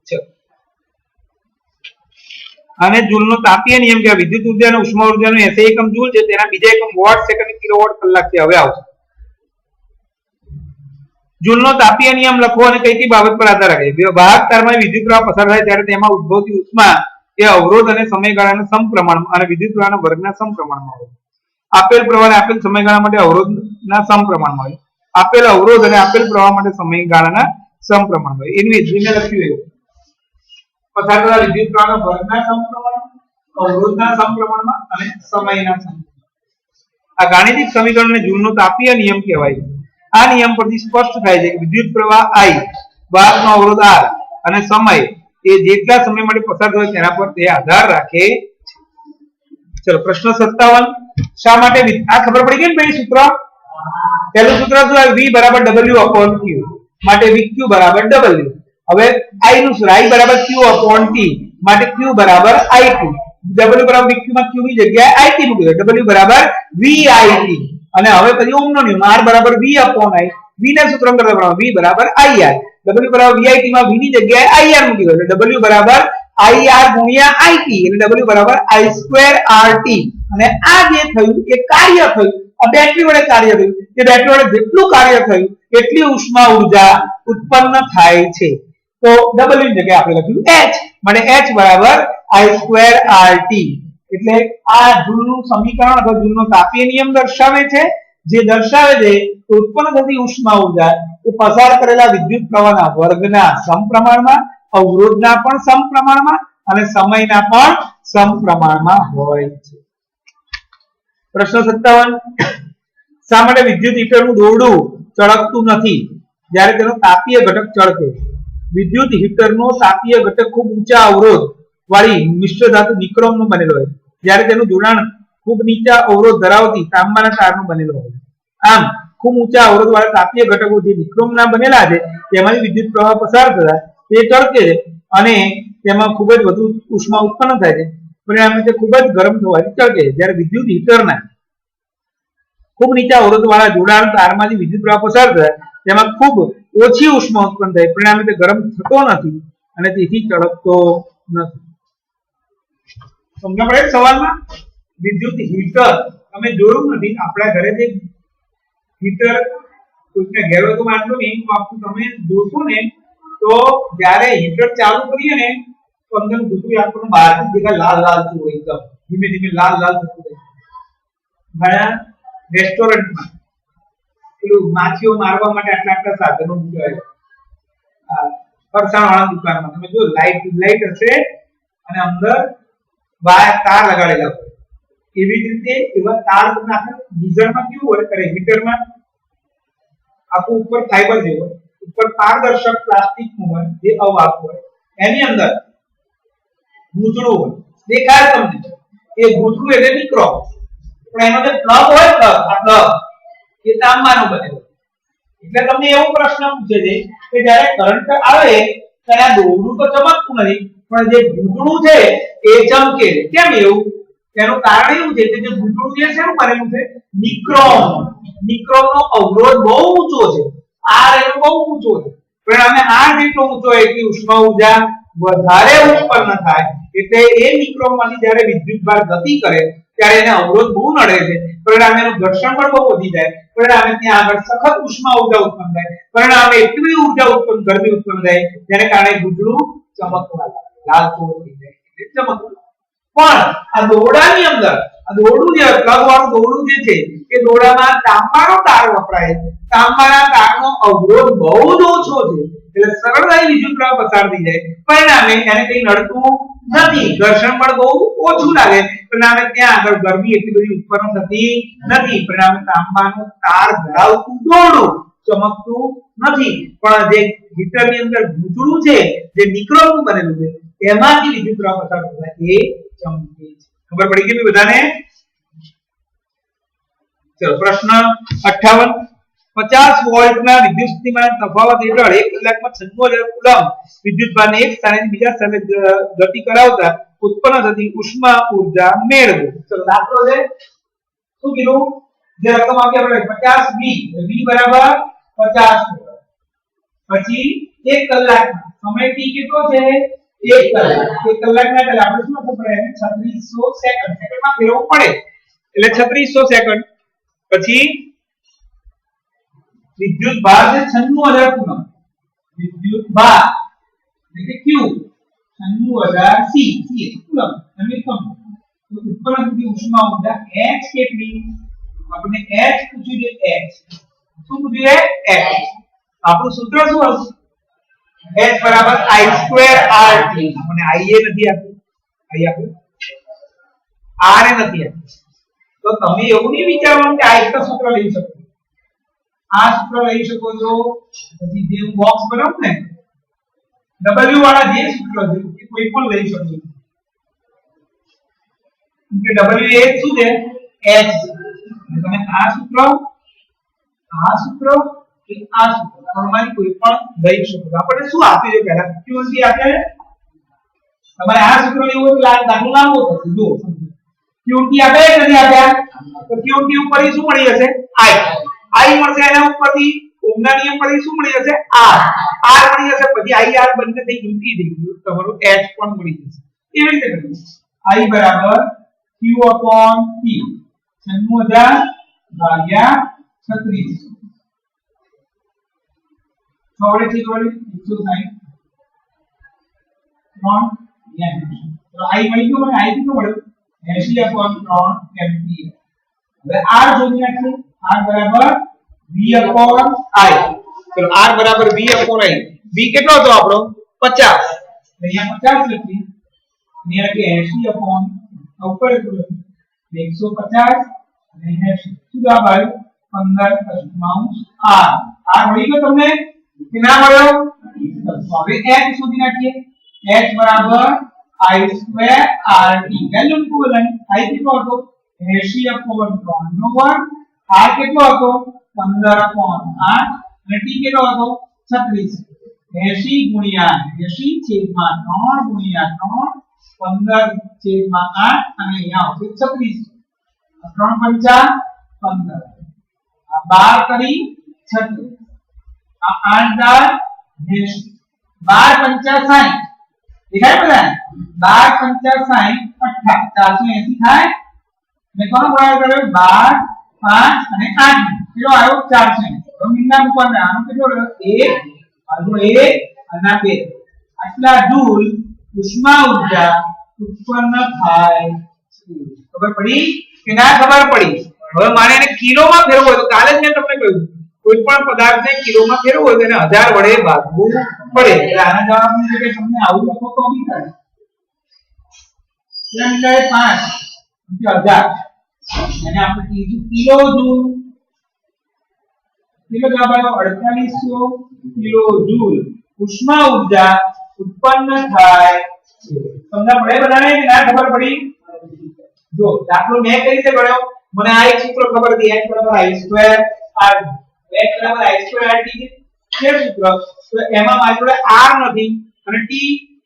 છે. અને જૂલનો તાપીય નિયમ કે વિદ્યુત ઉર્જા અને ઉષ્મા ઉર્જાનો એસે એકમ જૂલ છે, તેના બીજા એકમ વોટ સેકન્ડ કિલોવોટ કલાક છે. હવે આવશે જૂલનો તાપીય નિયમ લખવો અને કઈ કઈ બાબત પર આધાર રાખે છે. વાહક તારમાં વિદ્યુત પ્રવાહ પસાર થાય ત્યારે તેમાં ઉદ્ભવતી ઉષ્મા એ અવરોધ અને સમયગાળાના સમપ્રમાણમાં અને વિદ્યુત પ્રવાહના વર્ગના સમપ્રમાણમાં હોય. આપેલ પ્રવાહ અને આપેલ સમયગાળા માટે અવરોધના સમપ્રમાણમાં હોય. આપેલ અવરોધ અને આપેલ પ્રવાહ માટે સમયગાળાના સમપ્રમાણમાં હોય. એનું એજ્યુને લખ્યું એવું પસાર થતા વિદ્યુત પ્રવાહના વર્ગના સમપ્રમાણમાં, અવરોધના સમપ્રમાણમાં અને સમયના સમપ્રમાણમાં. આ ગાણિતિક સમીકરણને જૂલનો તાપીય નિયમ કહેવાય છે. આ નિયમ પરથી સ્પષ્ટ થાય છે કે વિદ્યુત પ્રવાહ I, વાહકનો અવરોધ R અને સમય એ જેટલા સમય માટે પસાર થાય તેના પર તે આધાર રાખે છે. ચલો પ્રશ્ન 57. શા માટે આ ખબર પડી ગઈ ને ભાઈ સૂત્ર? પહેલું સૂત્ર શું આવે? V W/Q માટે VQ W. હવે I નું સૂત્ર I Q/T માટે Q IT. W VQ માં Q ની જગ્યાએ IT મૂકી દો. W VIT. અને હવે પછી ઓહમનો નિયમ R V/I. V ને સૂત્રાંકન કરતા V IR. W VIT માં V ની જગ્યાએ IR મૂકી દો. W IR ગુણ્યા IT એટલે W I2RT. અને આ જે થયું એ કાર્ય થયું. આ બેટરી વડે કાર્ય થયું. કે બેટરી વડે જેટલું કાર્ય થયું એટલી ઉષ્મા ઉર્જા ઉત્પન્ન થાય છે. તો W ની જગ્યાએ આપણે લખ્યું H. માટે H I2RT. એટલે આ જૂલનું સમીકરણ અથવા જૂલનો તાપીય નિયમ દર્શાવે છે, જે દર્શાવે છે કે ઉત્પન્ન થતી ઉષ્મા ઉર્જા એ પસાર કરેલા વિદ્યુત પ્રવાહના વર્ગના સમપ્રમાણમાં, અવરોધના પણ સમપ્રમાણમાં અને સમયના પણ સમપ્રમાણમાં હોય છે. પ્રશ્ન 57. શા માટે વિદ્યુત હીટરનું દોરડું ચળકતું નથી જ્યારે તેનો તાપીય ઘટક ચળકે? વિદ્યુત હીટરનો તાપીય ઘટક ખૂબ ઊંચા અવરોધ વાળી મિશ્ર ધાતુ નિક્રોમનો બનેલો હોય, જ્યારે તેનું જોડાણ ખૂબ નીચા અવરોધ ધરાવતી તાંબાના તારનું બનેલો હોય. આમ ખૂબ ઊંચા અવરોધ વાળા તાપીય ઘટકો જે નિક્રોમના બનેલા છે તેમાંથી વિદ્યુત પ્રવાહ પસાર થતા તે ચળકે છે અને તેમાં ખૂબ જ વધુ ઉષ્મા ઉત્પન્ન થાય છે. પરિણામે તે ખૂબ જ ગરમ થવાથી ચળકે છે. જ્યારે વિદ્યુત હીટરના ખૂબ નીચા અવરોધ વાળા જોડાણ તારમાંથી વિદ્યુત પ્રવાહ પસાર થાય તેમાં ખૂબ ઓછી ઉષ્મા ઉત્પન્ન થાય. પરિણામે તે ગરમ થતો નથી અને તેથી ચળકતો નથી. સમજ પડે સવાલમાં? વિદ્યુત હીટર તમે જોયું નથી? આપણા ઘરે જે હીટર કોઈને ઘેર હોય તો વાંધો નહીં, પણ તમે જોશો ને તો જ્યારે હીટર ચાલુ કરીએ ને તો અંદર બધું આપણને બહારથી દેખાય લાલ લાલ થતું એકદમ ધીમે ધીમે લાલ લાલ થતું જાય. ઘણા રેસ્ટોરન્ટમાં પેલું માછીઓ મારવા માટે આટલા આટલા સાધનો મૂક્યા હોય. ફરસાણવાળા દુકાનમાં તમે જો લાઈટ હશે અને અંદર તાર લગાડેલા હોય. એવી જ રીતે એવા તાર તમને આપણે ગીઝરમાં કેવું હોય? અરે હીટરમાં આખું ઉપર ફાઈબર જેવું હોય, ઉપર પારદર્શક પ્લાસ્ટિક નું હોય જે અવાહક હોય, એની અંદર ભૂતળું હોય દેખાય તમને. એ ભૂતળું એટલે નિક્રોમ, પણ એનો જે પ્લગ હોય આ પ્લગ એ તાંબાનો બનેલો. એટલે તમને એવો પ્રશ્ન પૂછે છે કે જ્યારે કરંટ આવે ત્યારે આ દોરડું તો ચમકતું નથી પણ જે ભૂતળું છે એ ચમકે છે. કેમ એવું? તેનું કારણ એવું છે કે જે ભૂતળું જે છે એનું બનેલું છે નિક્રોમ. નિક્રોમનો અવરોધ બહુ ઊંચો છે, R એનો બહુ ઊંચો છે. પરિણામે R જેટલો ઊંચો હોય એટલી ઉષ્મા ઉર્જા વધારે ઉત્પન્ન થાય. એટલે એ નિક્રોમમાંથી જ્યારે વિદ્યુતભાર ગતિ કરે ત્યારે એને અવરોધ બહુ નડે છે. પરિણામે એનું ઘર્ષણ પણ બહુ વધી જાય. પરિણામે ત્યાં આગળ સખત ઉષ્મા ઉર્જા ઉત્પન્ન થાય. પરિણામે એટલી ઉર્જા ઉત્પન્ન ગરમી ઉત્પન્ન થાય જેને કારણે ભૂતળું ચમકવા લાગે, લાલ ચોળ થઈ જાય એટલે ચમકવા. પણ આ દોરડાની અંદર આ દોરડું જે પ્લગ વાળું દોરડું જે છે એ દોરડામાં તાંબાનો તાર વપરાય છે, તાંબાના તારનો અવરોધ બહુ જ ઓછો છે એટલે સરળતાથી વિદ્યુતપ્રવાહ પસાર થઈ જાય, પરિણામે એને કઈ નડતું નથી, ઘર્ષણ બળ બહુ ઓછું લાગે, પરિણામે ત્યાં આગળ ગરમી એટલી બધી ઉત્પન્ન થતી નથી, પરિણામે તાંબાનો તાર ધરાવતું દોરડું ચમકતું નથી, પણ જે હીટરની અંદર ભૂતળું છે જે નિક્રોમનું બનેલું છે એમાંથી વિદ્યુતપ્રવાહ પસાર થાય એ ચમકે છે। ખબર પડી ગઈ બધાને? ચલો પ્રશ્ન 58, 50 વોલ્ટના વિદ્યુત સ્થિતિમાન તફાવત હેઠળ 1 કલાકમાં 96,000 કુલમ વિદ્યુતભારને એક સ્થાનેથી બીજા સ્થાને ગતિ કરાવતા ઉત્પન્ન થતી ઉષ્મા ઊર્જા મેળવો। ચલો દાખલો છે, શું કીધું? જે રકમ આપી આપણે 50 v બરાબર 50 પછી 1 કલાકમાં સમય t કેટલો છે? 1 કલાક, 1 કલાકના એટલે આપણે શું લખવું પડે? 3600 સેકન્ડ, સેકન્ડમાં ફેરવવું પડે એટલે 3600 સેકન્ડ પછી વિદ્યુત ભાર છે 96000 કુલમ, વિદ્યુત ભાર એટલે q 96000 c કુલમ સમીકરણ તો ઉત્પન્ન થતી ઉષ્મા ઊર્જા h કેટલી? આપણે h પૂછ્યું છે, h શું પૂછ્યું છે? h આપણું સૂત્ર શું હતું? h બરાબર i2rt, મને i એ નથી આપ્યું, i આપ્યું, r એ નથી આપ્યું, તો તમે એવું નહીં વિચારવાનું કે આ એક સૂત્ર લઈ શકો, આ સૂત્ર લઈ શકો છો, પછી જે બોક્સ બનાવું ને w વાળા જે સૂત્ર છે એ કોઈ પણ લઈ શકો છો, કે w એ શું છે? h, તમે આ સૂત્ર કે આ સૂત્ર તમારી કોઈ પણ લઈ શકો છો। આપણે શું આપ્યું છે પહેલા? q1t આપ્યા છે, તમારે આ સૂત્ર લેવું હોય તો દાખલો લાંબો થશે, જો q1t આપ્યા કે નથી આપ્યા? તો q1t ઉપર શું મળી જશે? i મળશે, એના ઉપરથી ઓહમના નિયમ પરથી શું મળી જશે? r મળી જશે, પછી i r બંને થઈ ઉલટી થઈ ગયું, તમારું h પણ મળી જશે। કેવી રીતે કરવું? i બરાબર q upon t 96000 ભાગ્યા 36 છોડે થી જોડે 160 3 તો i મળી ગયો, મને i કેટલો મળ્યો? 80 upon 3 એમ્પિયર। હવે r જોડી નાખીએ, r બરાબર v upon i, ચલો r બરાબર v upon i, v કેટલો હતો આપણો? 50, અહીંયા 50 લખી, અહીંયા કે 80 upon ઉપર એટલું 150 અને 80, શું જવાબ આવ્યો? 15 r, r મળી ગયો તમને કે ના મળ્યો? હવે h શોધી નાખીએ, h બરાબર i2rt, વેલ્યુ મૂકો બધાને, i કેટલો હતો? 80 upon 3 નો વર્ગ, r કેટલો હતો? 15 upon 8 અને t કેટલો હતો? 36, 80 ગુણ્યા 80 છેદમાં 3 ગુણ્યા 3 15 છેદમાં 8 અને અહીંયા આવશે 36, 3 પંચા 15, આ 12 કરી 36, આ 8 દાળ 80, 12 પંચા 60, દેખાય બધા? 12 પંચા 60 480 થાય, મે કોનો ગુણાકાર કર્યો? 12 5 અને 8 કેટલો આવ્યો? 480। તો મિનિમમ ઉપર આનો કેટલો રહ્યો? 1 અને 2, આટલા જૂલ ઉષ્મા ઊર્જા ઉત્પન્ન થાય છે। ખબર પડી કે ના ખબર પડી? હવે મારે એને કિલોમાં ફેરવવું હોય તો કાલે જ મેં તમને કહ્યું કોઈ પણ પદાર્થને કિલોમાં ફેરવવું હોય તો એને 1000 વડે ભાગવું પડે, એટલે આના જવાબની જગ્યાએ તમને આવું લખો તો બી થાય, 5 1000 અને આપણે કીધું કિલો જૂલ, કિલો જવાબ આવ્યો 4800 કિલો જૂલ ઉષ્મા ઊર્જા ઉત્પન્ન થાય છે। તમને પડે બધાને કે ના ખબર પડી? જો દાખલો મેં કઈ રીતે ગણ્યો, મને આ એક સૂત્ર ખબર હતી, h બરાબર i2rt, h બરાબર i2rt છે સૂત્ર, તો એમાં મારી જોડે r નથી અને t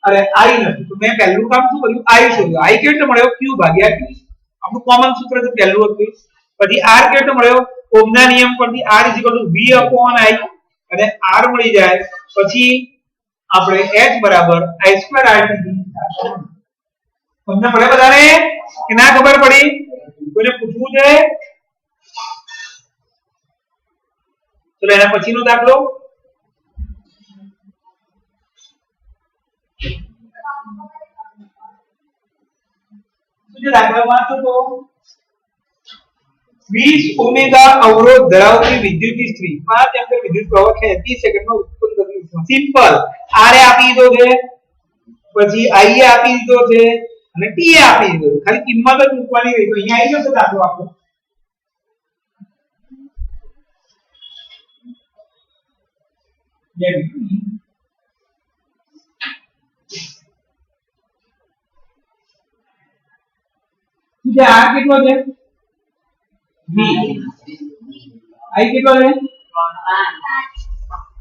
અરે i નથી, તો મેં પહેલું કામ શું કર્યું? i શોધ્યો, i કેટલો મળ્યો? q ભાગ્યા t, આપણું કોમન સૂત્ર છે પહેલું હતું, પછી r કેટલો મળ્યો? ઓહમના નિયમ પરથી r v upon i અને r મળી જાય, પછી આપણે h બરાબર i2rt, તમને પડે બધાને કે ના ખબર પડી? કોઈને પૂછવું છે? ચલો એના પછીનો દાખલો, શું છે દાખલા વાંચો તો 20 ઓમેગા અવરોધ ધરાવતી વિદ્યુત ઇસ્ત્રી 5 એમ્પીયર વિદ્યુત પ્રવાહ 30 સેકન્ડમાં ઉત્પન્ન કરતી ઉષ્મા. સિમ્પલ. આર એ આપી દીધો છે, પછી આઈ એ આપી દીધો છે અને ટી એ આપી દીધો છે. ખાલી કિંમત જ મૂકવાની રહી. તો અહીંયા આવી જશે દાખલો આપણો. આર કેટલો છે? આઈ કેટલો છે?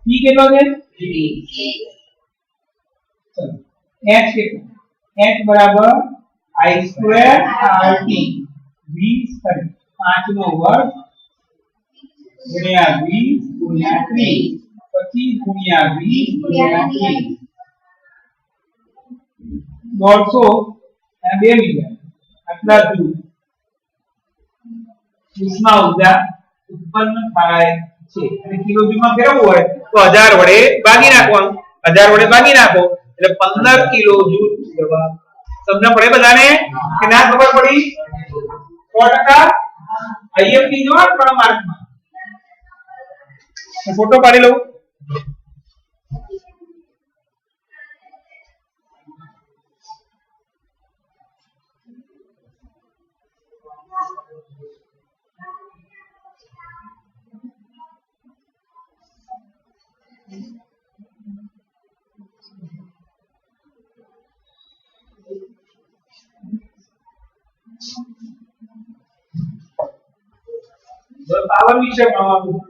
ટી કેટલો છે? h કેટલો? h બરાબર i2 rt 20 5 નો વર્ગ ગુણ્યા 20 ગુણ્યા 30 25 ગુણ્યા 20 ગુણ્યા 30 150 અને 2 મીટર આટલા જૂલ ઉષ્મા ઊર્જા ઉત્પન્ન થાય છે. અને કિલોજૂલમાં ફેરવવું હોય તો 1000 વડે ભાગી નાખવાનું. 1000 વડે ભાગી નાખો એટલે 15 કિલોજૂલ જવાબ. સમજ પડે બધાને કે ના ખબર પડી? 100% આઈએમપી નો 3 માર્કમાં. ફોટો પાડી લઉં. પાવર વિશે ભણવાનું.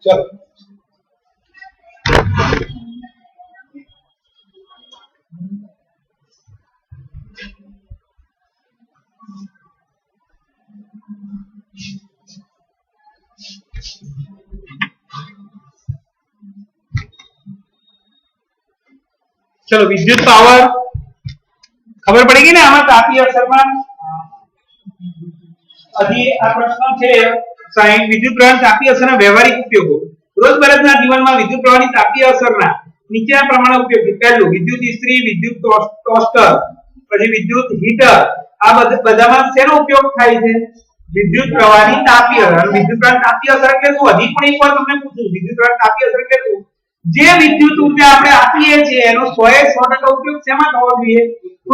ચલો चलो विद्युत पावर खबर पड़ेगी ना आम तापीय असर में अभी आ प्रश्न છે સાઈન વિદ્યુત પ્રવાહ તાપીય અસરના વ્યવહારિક ઉપયોગો. રોજબરોજના જીવનમાં વિદ્યુત પ્રવાહની તાપીય અસરના નીચેના પ્રમાણે ઉપયોગ છે. પહેલું વિદ્યુત ઇસ્ત્રી, વિદ્યુત ટોસ્ટર, પછી વિદ્યુત હીટર. આ બધામાં શેનો ઉપયોગ થાય છે? વિદ્યુત પ્રવાહની તાપીય અસર. વિદ્યુત પ્રવાહની તાપીય અસર એટલે શું? હજી પણ એકવાર તમને પૂછું, વિદ્યુત પ્રવાહની તાપીય અસર એટલે શું? જે વિદ્યુત ઊર્જા આપણે આપીએ છીએ એનો 100% ઉપયોગ શેમાં થવો જોઈએ?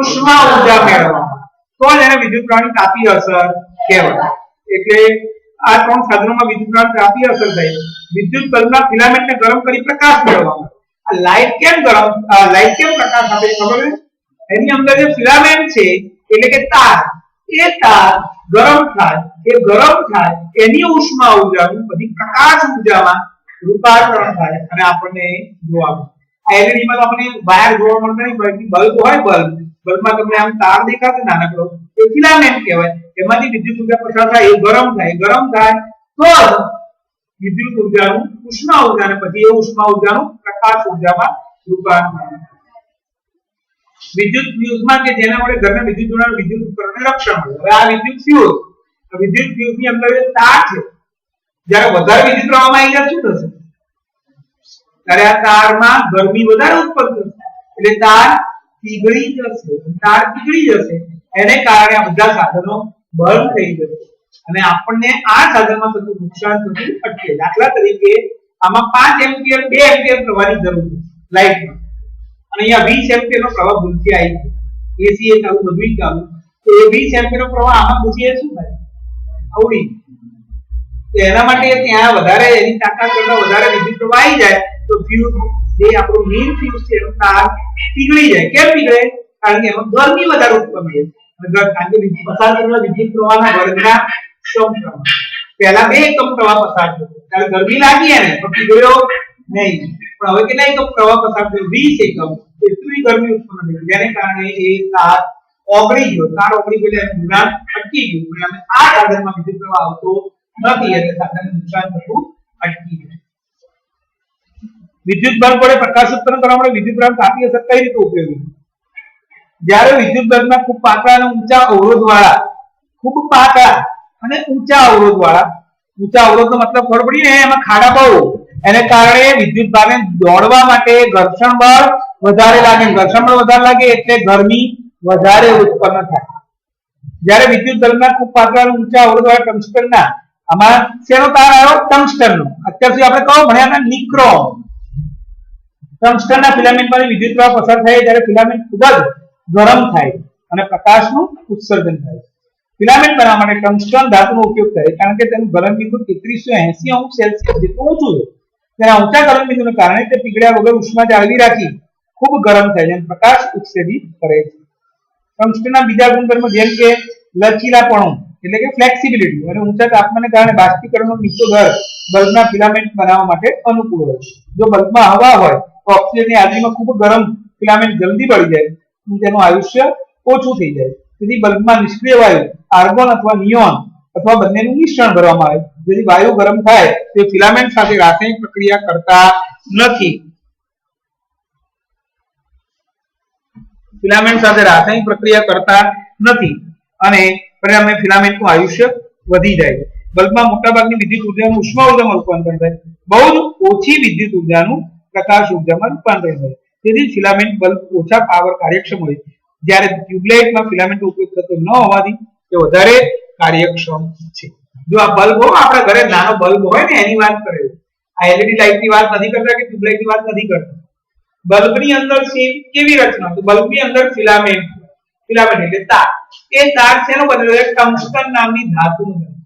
ઉષ્મા ઊર્જા મેળવવામાં. તો જ એને વિદ્યુત પ્રવાહની તાપીય અસર કહેવાય. એટલે આ ત્રણ સાધનોમાં વિદ્યુત પ્રવાહની તાપીય અસર થાય. વિદ્યુત બલ્બના ફિલામેન્ટને ગરમ કરી પ્રકાશ મેળવવામાં. આ લાઈટ કેમ પ્રકાશ આપે ખબર છે? એની અંદર જે ફિલામેન્ટ છે એટલે કે તાર, એ તાર ગરમ થાય એની ઉષ્મા ઊર્જાનું બધી પ્રકાશ ઊર્જામાં રૂપાંતરણ થાય અને આપણને જોવા મળે. એલઈડી માં તમને વાયર જોવા મળતા નહીં, બાકી બલ્બ હોય, બલ્બમાં તમને આમ તાર દેખાશે નાનકડો, એ ફિલામેન્ટ કહેવાય. એમાંથી વિદ્યુત ઊર્જા પસાર થાય, એ ગરમ થાય તો વિદ્યુત ઊર્જાનું ઉષ્મા ઊર્જાને પછી એ ઉષ્મા ઊર્જાનું પ્રકાશ ઊર્જામાં રૂપાંતરણ. વિદ્યુત ફ્યુઝમાં કે જેના વડે ઘરના વિદ્યુત જોડાણ વિદ્યુત ઉપકરણને રક્ષણ મળે. હવે આ વિદ્યુત ફ્યુઝની અંદર જે તાર છે, જ્યારે વધારે વિદ્યુત પ્રવાહમાં આવી જાય શું થશે? ત્યારે આ તારમાં ગરમી વધારે ઉત્પન્ન થશે એટલે તાર પીગળી જશે. એને કારણે આ બધા સાધનો બંધ થઈ જશે અને આપણને આ સાધનમાં થતું નુકસાન થતું અટકે. દાખલા તરીકે આમાં 5 એમ્પિયર 2 એમ્પિયર પ્રવાહની જરૂર છે લાઈટમાં, અને અહીંયા 20 એમ્પિયરનો પ્રવાહ ભૂલથી આવી ગયો. એસી એ ચાલુ, બધું ચાલુ, તો એ 20 એમ્પિયરનો પ્રવાહ આમાં ઘૂસીએ શું થાય? આવડી. તો એના માટે ત્યાં વધારે એની તાકાત કરતા વધારે વિદ્યુત પ્રવાહ આવી જાય તો ફ્યુઝ, જે આપણો મેઇન ફ્યુઝ છે એનો તાર પીગળી જાય. કેમ પીગળે? કારણ કે એમાં ગરમી વધારે ઉત્પન્ન થાય. કારણ કે પસાર કરેલા વિદ્યુત પ્રવાહના વર્ગના સમપ્રમાણ. પહેલા 2 એકમ પ્રવાહ પસાર થયો ત્યારે ગરમી લાગી એને પણ પીગળ્યો નહીં. પણ હવે કેટલા એકમ પ્રવાહ પસાર થયો? 20 એકમ. એટલી ગરમી ઉત્પન્ન થઈ જેને કારણે એ તાર ઓગળી ગયો. તાર ઓગળી ગયો એટલે જોડાણ અટકી ગયું. અને આ સાધનમાં વિદ્યુત પ્રવાહ આવતો નથી એટલે સાધનને નુકસાન થતું અટકી જાય. વિદ્યુત બલ્બ વડે પ્રકાશ ઉત્પન્ન કરવા માટે વિદ્યુત પ્રવાહ તાપીય અસર કઈ રીતે ઉપયોગી છે? જ્યારે વિદ્યુત બલ્બના ખૂબ પાતળા અને ઊંચા અવરોધવાળા ઊંચા અવરોધનો મતલબ ખબર પડી ને, એમાં ખાડા બહુ, એને કારણે વિદ્યુત ભારને દોડવા માટે ઘર્ષણ બળ વધારે લાગે, ઘર્ષણ બળ વધારે લાગે એટલે ગરમી વધારે ઉત્પન્ન થાય. જ્યારે વિદ્યુત બલ્બના ખૂબ પાતળા ઊંચા અવરોધવાળા ટંગસ્ટનના, આમાં શેનો તાર આવ્યો? ટંગસ્ટનનો. અત્યાર સુધી આપણે કયો ભણ્યા હતા? નિક્રોમ. ટંગસ્ટનના ફિલામેન્ટમાંથી વિદ્યુત પ્રવાહ પસાર થાય ત્યારે ફિલામેન્ટ ખૂબ જ ગરમ થાય અને પ્રકાશનું ઉત્સર્જન થાય. ફિલામેન્ટ બનાવવા માટે ટંગસ્ટન ધાતુનો ઉપયોગ થાય, કારણ કે તેનું ગલનબિંદુ 3380°C જેટલું ઊંચું છે. તેના ઊંચા ગલનબિંદુને કારણે તે પીગળ્યા વગર ઉષ્મા જાળવી રાખી ખૂબ ગરમ થાય છે અને પ્રકાશ ઉત્સર્જિત કરે છે. ટંગસ્ટનના બીજા ગુણધર્મો જેમ કે લચીલાપણું એટલે કે ફ્લેક્સિબિલિટી અને ઊંચા તાપમાનને કારણે બાષ્પીકરણનો નીચો દર બલ્બના ફિલામેન્ટ બનાવવા માટે અનુકૂળ હોય છે. જો બલ્બમાં હવા હોય તો ઓક્સિજનની હાજરીમાં ખૂબ ગરમ ફિલામેન્ટ જલ્દી બળી જાય અને તેનું આયુષ્ય ઓછું થઈ જાય. તેથી બલ્બમાં નિષ્ક્રિય વાયુ આર્ગોન અથવા નિયોન અથવા બંનેનું મિશ્રણ ભરવામાં આવે, જેથી વાયુ ગરમ થાય તે ફિલામેન્ટ સાથે રાસાયણિક પ્રક્રિયા કરતા નથી. ફિલામેન્ટ સાથે રાસાયણિક પ્રક્રિયા કરતા નથી અને પરિણામે ફિલામેન્ટનું આયુષ્ય વધી જાય છે. બલ્બમાં મોટાભાગની વિદ્યુત ઉર્જાનું ઉષ્મા ઉર્જામાં રૂપાંતર થાય, બહુ જ ઓછી વિદ્યુત ઉર્જાનું પ્રકાશ ઉર્જામાં રૂપાંતર થાય. તેથી ફિલામેન્ટ બલ્બ ઓછા પાવર કાર્યક્ષમ હોય, જ્યારે ટ્યુબલાઇટમાં ફિલામેન્ટનો ઉપયોગ થતો ન હોવાથી તે વધારે કાર્યક્ષમ છે. જો આ બલ્બ હોય, આપણા ઘરે નાનો બલ્બ હોય ને એની વાત કરે, આ એલઈડી લાઇટની વાત નથી કરતા કે ટ્યુબલાઇટની વાત નથી કરતા. બલ્બની અંદર કેવી રચના? તો બલ્બની અંદર ફિલામેન્ટ એટલે તાર. એ તાર શેનો બનેલો છે? ટંગસ્ટન નામની ધાતુનો બનેલો.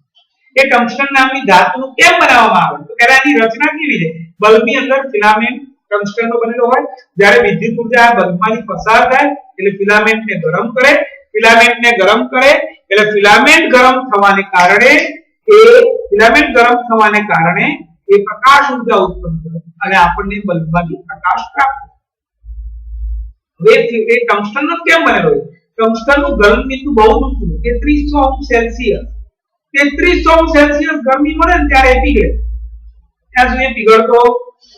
એ ટંગસ્ટન નામની ધાતુનું કેમ બનાવવામાં આવે? તો એની રચના કેવી છે? બલ્બની અંદર ફિલામેન્ટ ટંગસ્ટનનો બનેલો હોય, જ્યારે વિદ્યુત ઉર્જા બલ્બમાંથી પસાર થાય એટલે ફિલામેન્ટને ગરમ કરે, ફિલામેન્ટને ગરમ કરે એટલે ફિલામેન્ટ ગરમ થવાને કારણે એ પ્રકાશ ઉર્જા ઉત્પન્ન કરે અને આપણને બલ્બમાંથી પ્રકાશ પ્રાપ્ત થાય. હવે એ ટંગસ્ટનનો કેમ બનેલો છે? ટંગસ્ટનનું ગલનબિંદુ બહુ ઊંચું, 3300°C. 3300°C ગરમી મળે ને ત્યારે પીગળે, ત્યાં સુધી પીગળતો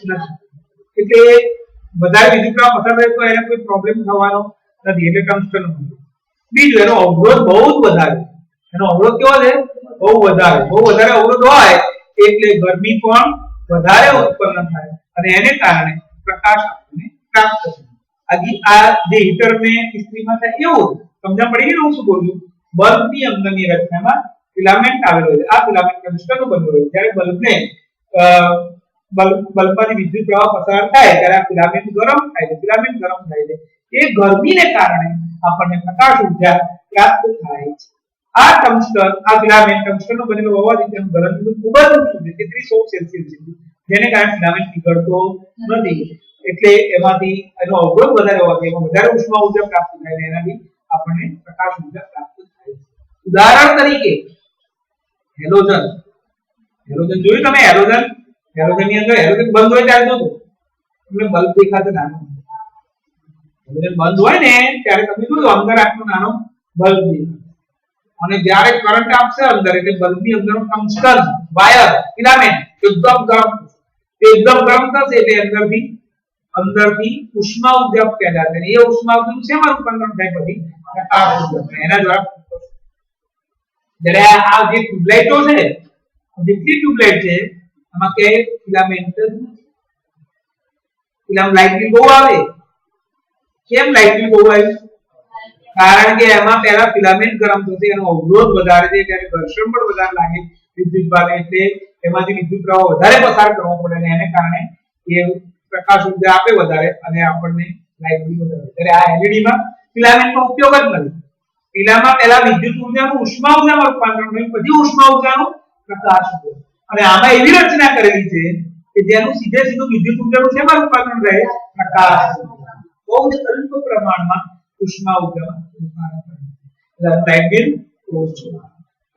નથી. એટલે વધારે વિદ્યુત પ્રવાહ પસાર થાય તો એને કોઈ પ્રોબ્લેમ થવાનો નથી, એટલે ટંગસ્ટન. બીજું, એનો અવરોધ બહુ જ વધારે. એનો અવરોધ કેવો છે? બહુ વધારે અવરોધ હોય એટલે ગરમી પણ વધારે ઉત્પન્ન થાય અને એને કારણે પ્રકાશ આપણને પ્રાપ્ત થાય. આ જે હીટર ને ઇસ્ત્રીમાં થાય એવું સમજણ પડી ગઈ ને હું શું બોલું છું? બલ્બની અંદરની રચનામાં ફિલામેન્ટ આવેલો છે. આ ફિલામેન્ટ ટંગસ્ટનનો બનેલો છે. જ્યારે બલ્બમાંથી વિદ્યુત પ્રવાહ પસાર થાય ત્યારે આ ફિલામેન્ટ ગરમ થાય છે. એ ગરમીને કારણે આપણને પ્રકાશ ઉર્જા પ્રાપ્ત થાય છે. આ ફિલામેન્ટ ટંગસ્ટનનો બનેલો હોવાથી તેનું ગલનબિંદુ ખૂબ જ ઊંચું છે, 3300°C જેટલું, જેને કારણે ફિલામેન્ટ પીગળતો નથી. એટલે એમાંથી એનો અવરોધ વધારે હોવાથી એમાં વધારે ઉષ્મા ઉર્જા પ્રાપ્ત થાય અને એનાથી આપણને પ્રકાશ ઉર્જા પ્રાપ્ત થાય છે. ઉદાહરણ તરીકે હેલોજન જોયું તમે? હેલોજનની અંદર હેલોજન બંધ હોય ત્યારે જોજો તમને બલ્બ દેખાશે નાનો. હેલોજન બંધ હોય ને ત્યારે તમે જોજો અંદર આટલો નાનો બલ્બ દેખાશે અને જ્યારે કરંટ આપશે અંદર એટલે બલ્બની અંદરનો ટંગસ્ટન વાયર ફિલામેન્ટ એકદમ ગરમ થશે એટલે અંદરથી ઉષ્મા ઉર્જા પેદા થાય. એ ઉષ્મા ઉર્જાનું શેમાં રૂપાંતર થાય? પછી પ્રકાશ ઉર્જા. એના દ્વારા જ્યારે આ જે ટ્યુબલાઇટો છે, જેટલી ટ્યુબલાઇટ છે એમાં કે ફિલામેન્ટ લાઇટ બિલ બહુ આવે. કેમ લાઇટ બિલ બહુ આવે? કારણ કે એમાં પહેલા ફિલામેન્ટ ગરમ થશે, એનો અવરોધ વધારે છે, ત્યારે ઘર્ષણ બળ વધારે લાગે વિદ્યુત ભારને, એટલે એમાંથી વિદ્યુત પ્રવાહ વધારે પસાર કરવો પડે અને એને કારણે એ પ્રકાશ ઉર્જા આપે વધારે અને આપણને લાઇટ બિલ વધારે. ત્યારે આ એલઈડી માં ફિલામેન્ટનો ઉપયોગ જ નથી. ફિલામાં પહેલા વિદ્યુત ઉર્જાનું ઉષ્મા ઉર્જામાં રૂપાંતર થયું, પછી ઉષ્મા ઉર્જાનું પ્રકાશ ઉર્જા. અને આમાં એવી રચના કરેલી છે કે જેનું સીધું વિદ્યુત ઉર્જાનું શેમાં રૂપાંતર થાય? પ્રકાશ ઉર્જા. બહુ જ અલ્પ પ્રમાણમાં ઉષ્મા ઉર્જામાં રૂપાંતર થાય. લાઇટ બિલ ઓછું.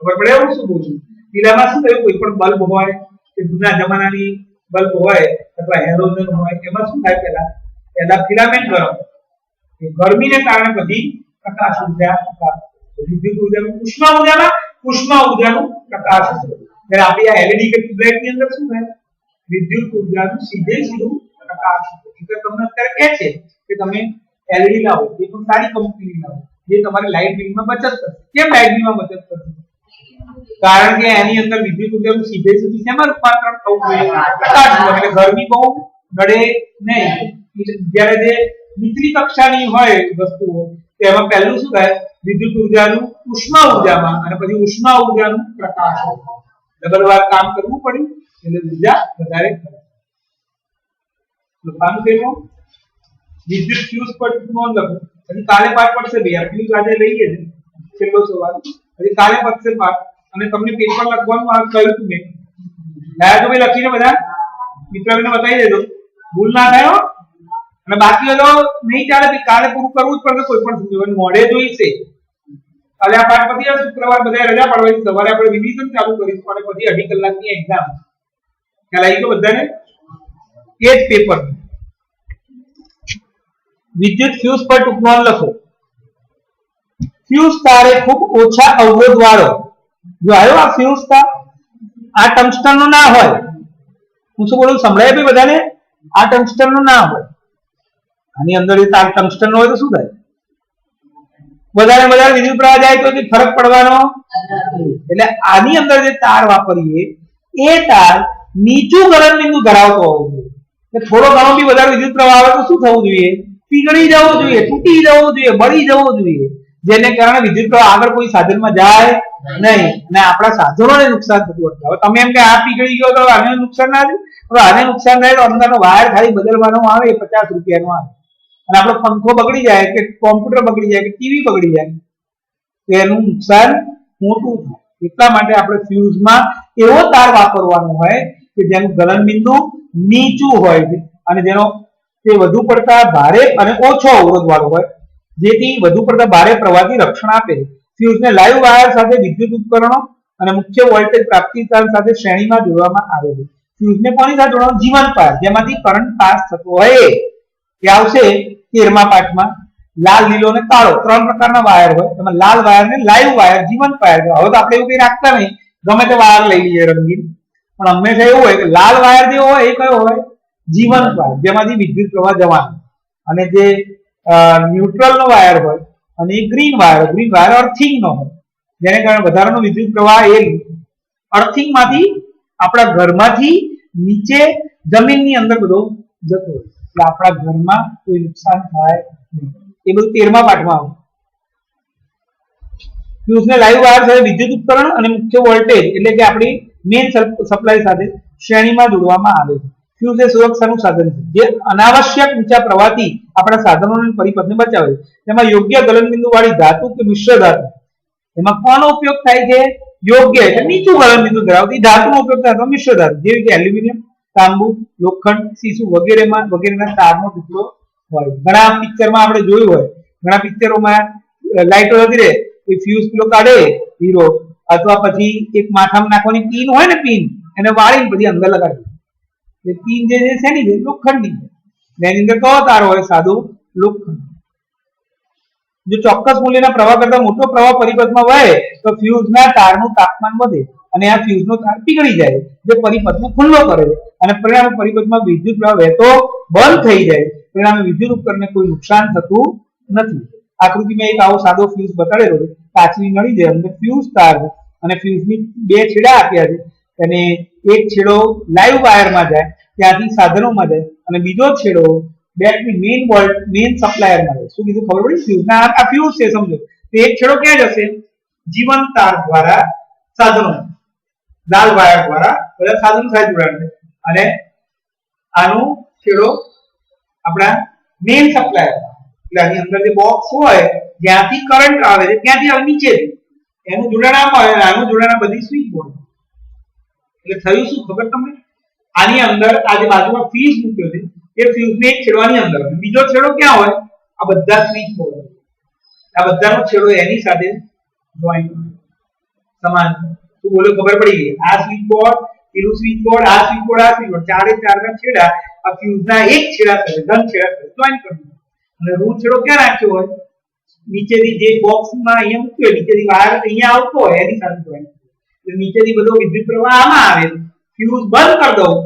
ખબર પડે હું શું બોલું છું? ફિલામાં શું થયું? કોઈ પણ બલ્બ હોય કે જૂના જમાનાની બલ્બ હોય અથવા હેલોજન હોય, એમાં શું થાય? પહેલા ફિલામેન્ટ ગરમ, ગરમીને કારણે પછી પ્રકાશ ઉર્જા પ્રાપ્ત થાય. વિદ્યુત ઉર્જાનું ઉષ્મા ઉર્જાનું પ્રકાશ ઉર્જા. ત્યારે આપણી આ એલઈડી કે ટ્યુબલાઇટની અંદર શું થાય? વિદ્યુત ઉર્જાનું સીધું પ્રકાશ ઉર્જા. એટલે તમને અત્યારે કહે છે કે તમે એલઈડી લાવો, એ પણ સારી કંપનીની લાવો, જે તમારી લાઇટ બિલમાં બચત કરશે. કેમ લાઇટ બિલમાં બચત કરશે? કારણ કે એની અંદર વિદ્યુત ઉર્જાનું સીધે સીધું શેમાં રૂપાંતરણ થવું જોઈએ? પ્રકાશમાં. એટલે ગરમી બહુ નડે નહીં. જ્યારે જે નીચલી કક્ષાની હોય વસ્તુઓ તેમાં પહેલું શું થાય? વિદ્યુત ઉર્જાનું ઉષ્મા ઉર્જામાં અને પછી ઉષ્મા ઉર્જાનું પ્રકાશ. ડબલ વાર કામ કરવું પડ્યું એટલે ઉર્જા વધારે લખવાનું કેવું? વિદ્યુત ફ્યુઝ પર નોંધ લખો. પછી કાલે પાઠ પડશે બે. ફ્યુઝ આજે લઈએ છે છેલ્લો સવાલ. પછી કાલે પડશે પાઠ અને તમને પેપર લખવાનું આ કહ્યું તું મેં. લાયા તો ભાઈ લખીને બધા મિત્રોને બતાવી દેજો, ભૂલ ના થાય. અને બાકી તો નહીં ચાલે, કાલે પૂરું કરવું જ પડશે કોઈ પણ સંજોગોમાં. મોડે જોઈશે. કાલે આ પાઠ પછી શુક્રવાર બધા રજા પડવાની, સવારે આપણે રિવિઝન ચાલુ કરીશું અને પછી 2.5 કલાકની એક્ઝામ. ખ્યાલ આવી ગયો બધાને? એ જ પેપર. વિદ્યુત ફ્યુઝ પર ટૂંકમાં લખો. ફ્યુઝ તાર એ ખૂબ ઓછા અવરોધ વાળો, જો આવ્યો આ ફ્યુઝ તાર, આ ટંગસ્ટન નો ના હોય. હું શું બોલું સંભળાય ભાઈ બધાને? આ ટંગસ્ટન નો ના હોય. આની અંદર એ તાર ટંગસ્ટન નો હોય તો શું થાય? વધારે વધારે વિદ્યુત પ્રવાહ જાય તો ફરક પડવાનો. એટલે આની અંદર જે તાર વાપરીએ એ તાર નીચું ગલન બિંદુ ધરાવતો હોવો જોઈએ. થોડો ઘણો બી વધારે વિદ્યુત પ્રવાહ આવે તો શું થવું જોઈએ? પીગળી જવું જોઈએ, તૂટી જવું જોઈએ, બળી જવું જોઈએ, જેને કારણે વિદ્યુત પ્રવાહ આગળ કોઈ સાધનમાં જાય નહીં અને આપણા સાધનોને નુકસાન થતું અટકાવે. તમે એમ કે આ પીગળી ગયો તો આને નુકસાન ના થાય? હવે આને નુકસાન થાય તો અંદરનો વાયર ખાલી બદલવાનો આવે, 50 રૂપિયાનો આવે. અને આપણો પંખો બગડી જાય કે કોમ્પ્યુટર બગડી જાય કે ટીવી બગડી જાય તો એનું નુકસાન મોટું થાય. એટલા માટે આપણે ફ્યુઝમાં એવો તાર વાપરવાનો હોય કે જેનું ગલન બિંદુ નીચું હોય છે અને જેનો તે વધુ પડતા ભારે અને ઓછો અવરોધ વાળો હોય, જેથી વધુ પડતા ભારે પ્રવાહથી રક્ષણ આપે. ફ્યુઝને લાઈવ વાયર સાથે વિદ્યુત ઉપકરણો અને મુખ્ય વોલ્ટેજ પ્રાપ્તિસ્થાન સાથે શ્રેણીમાં જોડવામાં આવે છે. ફ્યુઝને કોની સાથે જોડવાનું? જીવંત વાયર, જેમાંથી કરંટ પાસ થતો હોય એ આવશે 13મા પાઠમાં. લાલ, લીલો અને કાળો 3 પ્રકારના વાયર હોય. એમાં લાલ વાયર ને લાઈવ વાયર, જીવંત વાયર. હવે તો આપણે એવું કઈ રાખતા નહીં, ગમે તે વાયર લઈ લઈએ રંગીન, પણ હંમેશા એવું હોય કે લાલ વાયર જે હોય એ કયો હોય? જીવંત વાયર, જેમાંથી વિદ્યુત પ્રવાહ જવાનો. અને જે ન્યુટ્રલ નો વાયર હોય અને એ ગ્રીન વાયર અર્થિંગ નો હોય, જેને કારણે વધારાનો વિદ્યુત પ્રવાહ એ અર્થિંગ માંથી આપણા ઘરમાંથી નીચે જમીનની અંદર બધો જતો હોય. એટલે આપણા ઘરમાં કોઈ નુકસાન થાય નહીં. એ બધું 13મા પાઠમાં આવે. ફ્યુઝને લાઈવ વાયર સાથે વિદ્યુત ઉપકરણ અને મુખ્ય વોલ્ટેજ એટલે કે આપણી મેઇન સપ્લાય સાથે શ્રેણીમાં જોડવામાં આવે છે. ફ્યુઝ એ સુરક્ષાનું સાધન છે જે અનાવશ્યક ઊંચા પ્રવાહથી આપણા સાધનોને પરિપથને બચાવે છે. તેમાં યોગ્ય ગલનબિંદુ વાળી ધાતુ કે મિશ્ર ધાતુ, એમાં કોનો ઉપયોગ થાય છે? યોગ્ય એટલે નીચું ગલનબિંદુ ધરાવતી ધાતુનો ઉપયોગ થાય. મિશ્ર ધાતુ જેવી કે એલ્યુમિનિયમ, તાંબુ, લોખંડ, સીસુ વગેરેના તારનો ટુકડો હોય. ઘણા પિક્ચરમાં આપણે જોયું હોય, ઘણા પિક્ચરોમાં લાઈટો જતી રહે, ફ્યુઝ પેલો કાઢે હીરો, અથવા પછી એક માથામાં નાખવાની પિન હોય ને, પિન એને વાળીને પછી અંદર લગાડી. એ પિન જે છે શેની છે? લોખંડની. એની અંદર કયો તાર હોય? સાદો લોખંડ. જો ચોક્કસ મૂલ્યના પ્રવાહ કરતા મોટો પ્રવાહ પરિપથમાં વહે તો ફ્યુઝના તારનું તાપમાન વધે અને આ ફ્યુઝનો તાર પીગળી જાય, જે પરિપથને ખુલ્લો કરે છે અને પરિણામે પરિપથમાં વિદ્યુત પ્રવાહ વહેતો બંધ થઈ જાય. પરિણામે વિદ્યુત ઉપકરણને કોઈ નુકસાન થતું નથી. આકૃતિમાં એક આવો સાદો ફ્યુઝ બતાડેલો છે. કાચની નળી છે, અંદર ફ્યુઝ તાર અને ફ્યુઝની 2 છેડા આપ્યા છે અને એક છેડો લાઈવ વાયરમાં જાય, ત્યાંથી સાધનોમાં જાય, અને બીજો છેડો બેટરી મેઇન સપ્લાયરમાં જાય. શું કીધું ખબર પડી? ફ્યુઝના આ ફ્યુઝ છે સમજો. તો એક છેડો ક્યાં જશે? જીવંત તાર દ્વારા સાધનો, લાલ વાયર દ્વારા બધા સાધનો સાથે જોડાશે, અને આનો છેડો આપણા મેઇન સપ્લાયર. એટલે આની અંદર જે બોક્સ હોય જ્યાંથી કરંટ આવે છે ત્યાંથી આવે નીચેથી, એનું જોડાણ આમાં હોય અને આનું જોડાણ આ બધી સ્વિચ બોર્ડ. એટલે થયું શું ખબર તમને? આની અંદર આ જે બાજુમાં ફ્યુઝ મૂક્યો છે એ ફ્યુઝને એક છેડવાની અંદર, બીજો છેડો ક્યાં હોય? આ બધા સ્વિચ બોર્ડ. આ બધાનો છેડો એની સાથે જોઈન્ટ સમાન. શું બોલો? ખબર પડી ગઈ? આ સ્વિચ બોર્ડ, પેલું સ્વિચ બોર્ડ, આ સ્વિચ બોર્ડ, આ સ્વિચ બોર્ડ, ચારે ચારના છેડા આ ફ્યુઝના એક છેડા સાથે ઘન છેડા સાથે જોઈન્ટ કરવું. અને રૂ છેડો ક્યાં રાખ્યો હોય? નીચેથી જે બોક્સમાં અહીંયા મૂક્યો, નીચેથી વાયર અહીંયા આવતો હોય એની સાથે જોઈન્ટ. એટલે નીચેથી બધો વિદ્યુત પ્રવાહ આમાં આવે, ફ્યુઝ બંધ કરી દઉં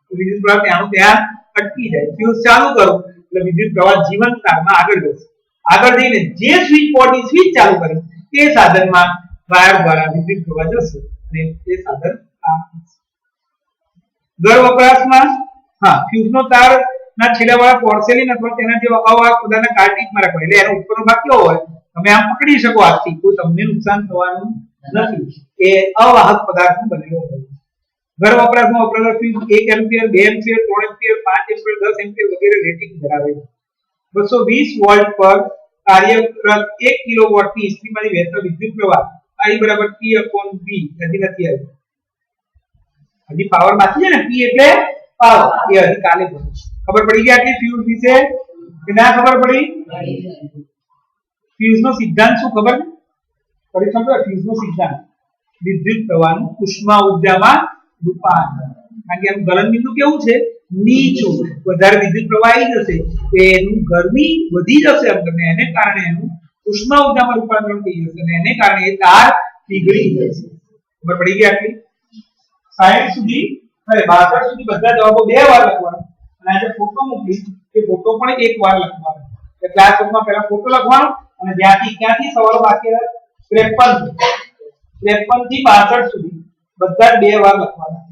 તો વિદ્યુત પ્રવાહ ત્યાંનું ત્યાં અટકી જાય. ફ્યુઝ ચાલુ કરું એટલે વિદ્યુત પ્રવાહ જીવંત તારમાં આગળ જશે. આગળ જઈને જે સ્વિચ બોર્ડની સ્વિચ ચાલુ કરી તે સાધનમાં વાયર દ્વારા વિદ્યુત પ્રવાહ જશે અને તે સાધન કામ કરશે. ઘર વપરાશમાં ફ્યુઝનો તાર ના છેડાવાળા પોર્સેલિન અથવા તેના જેવા અવાહક પદાર્થના કાર્ટિજમાં રાખવા, એટલે એનો ઉપરનો ભાગ કેવો હોય, તમે આમ પકડી શકો હાથથી, કોઈ તમને નુકસાન થવાનું નથી. એ અવાહક પદાર્થનો બનેલો હોય. ઘર વપરાશમાં વપરાતા fuse 1 ampere 2 ampere 3 ampere 5 ampere 10 ampere વગેરે રેટિંગ ધરાવે છે. 220 વોલ્ટ પર કાર્યરત 1 કિલોવોટ ની ઇસ્ત્રીમાંથી વહેતો વિદ્યુત પ્રવાહ I = P/V હજી નથી આવ્યું. હજી પાવર બાકી છે ને, P એટલે પાવર. એ હજી કાલે ભણો. ખબર પડી ગઈ આટલી ફ્યુઝ વિશે કે ના ખબર પડી? ફ્યુઝનો સિદ્ધાંત શું ખબર છે? પરીક્ષા પર ફ્યુઝનો સિદ્ધાંત વિદ્યુત પ્રવાહનું ઉષ્મા ઊર્જામાં રૂપાંતર. કારણ કે એનું ગલન બિંદુ કેવું છે? નીચું. વધારે વિદ્યુત પ્રવાહ આવી જશે તો એનું ગરમી વધી જશે અંદર, એને કારણે એનું ઉષ્મા ઊર્જામાં રૂપાંતરણ થઈ જશે અને એને કારણે એ તાર પીગળી જશે. ખબર પડી ગઈ આટલી? 60 સુધી અરે 62 સુધી બધા જવાબો 2 વાર લખવાના અને આજે ફોટો મૂકી કે ફોટો પણ 1 વાર લખવાનો. એટલે ક્લાસરૂમમાં પહેલા ફોટો લખવાનો અને ક્યાંથી સવાલો બાકી રહ્યા 53 થી 62 સુધી બધા 2 વાર લખવાના.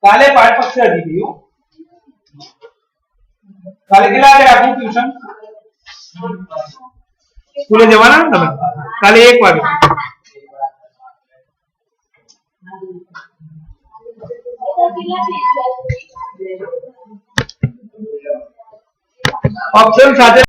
કાલે પાઠ પક્ષ હજી ગયું. કાલે કેટલા વાગે રાખું ટ્યુશન? સ્કૂલે જવાના ને તમે? કાલે 1 વાગે. ઓપ્શન સાથે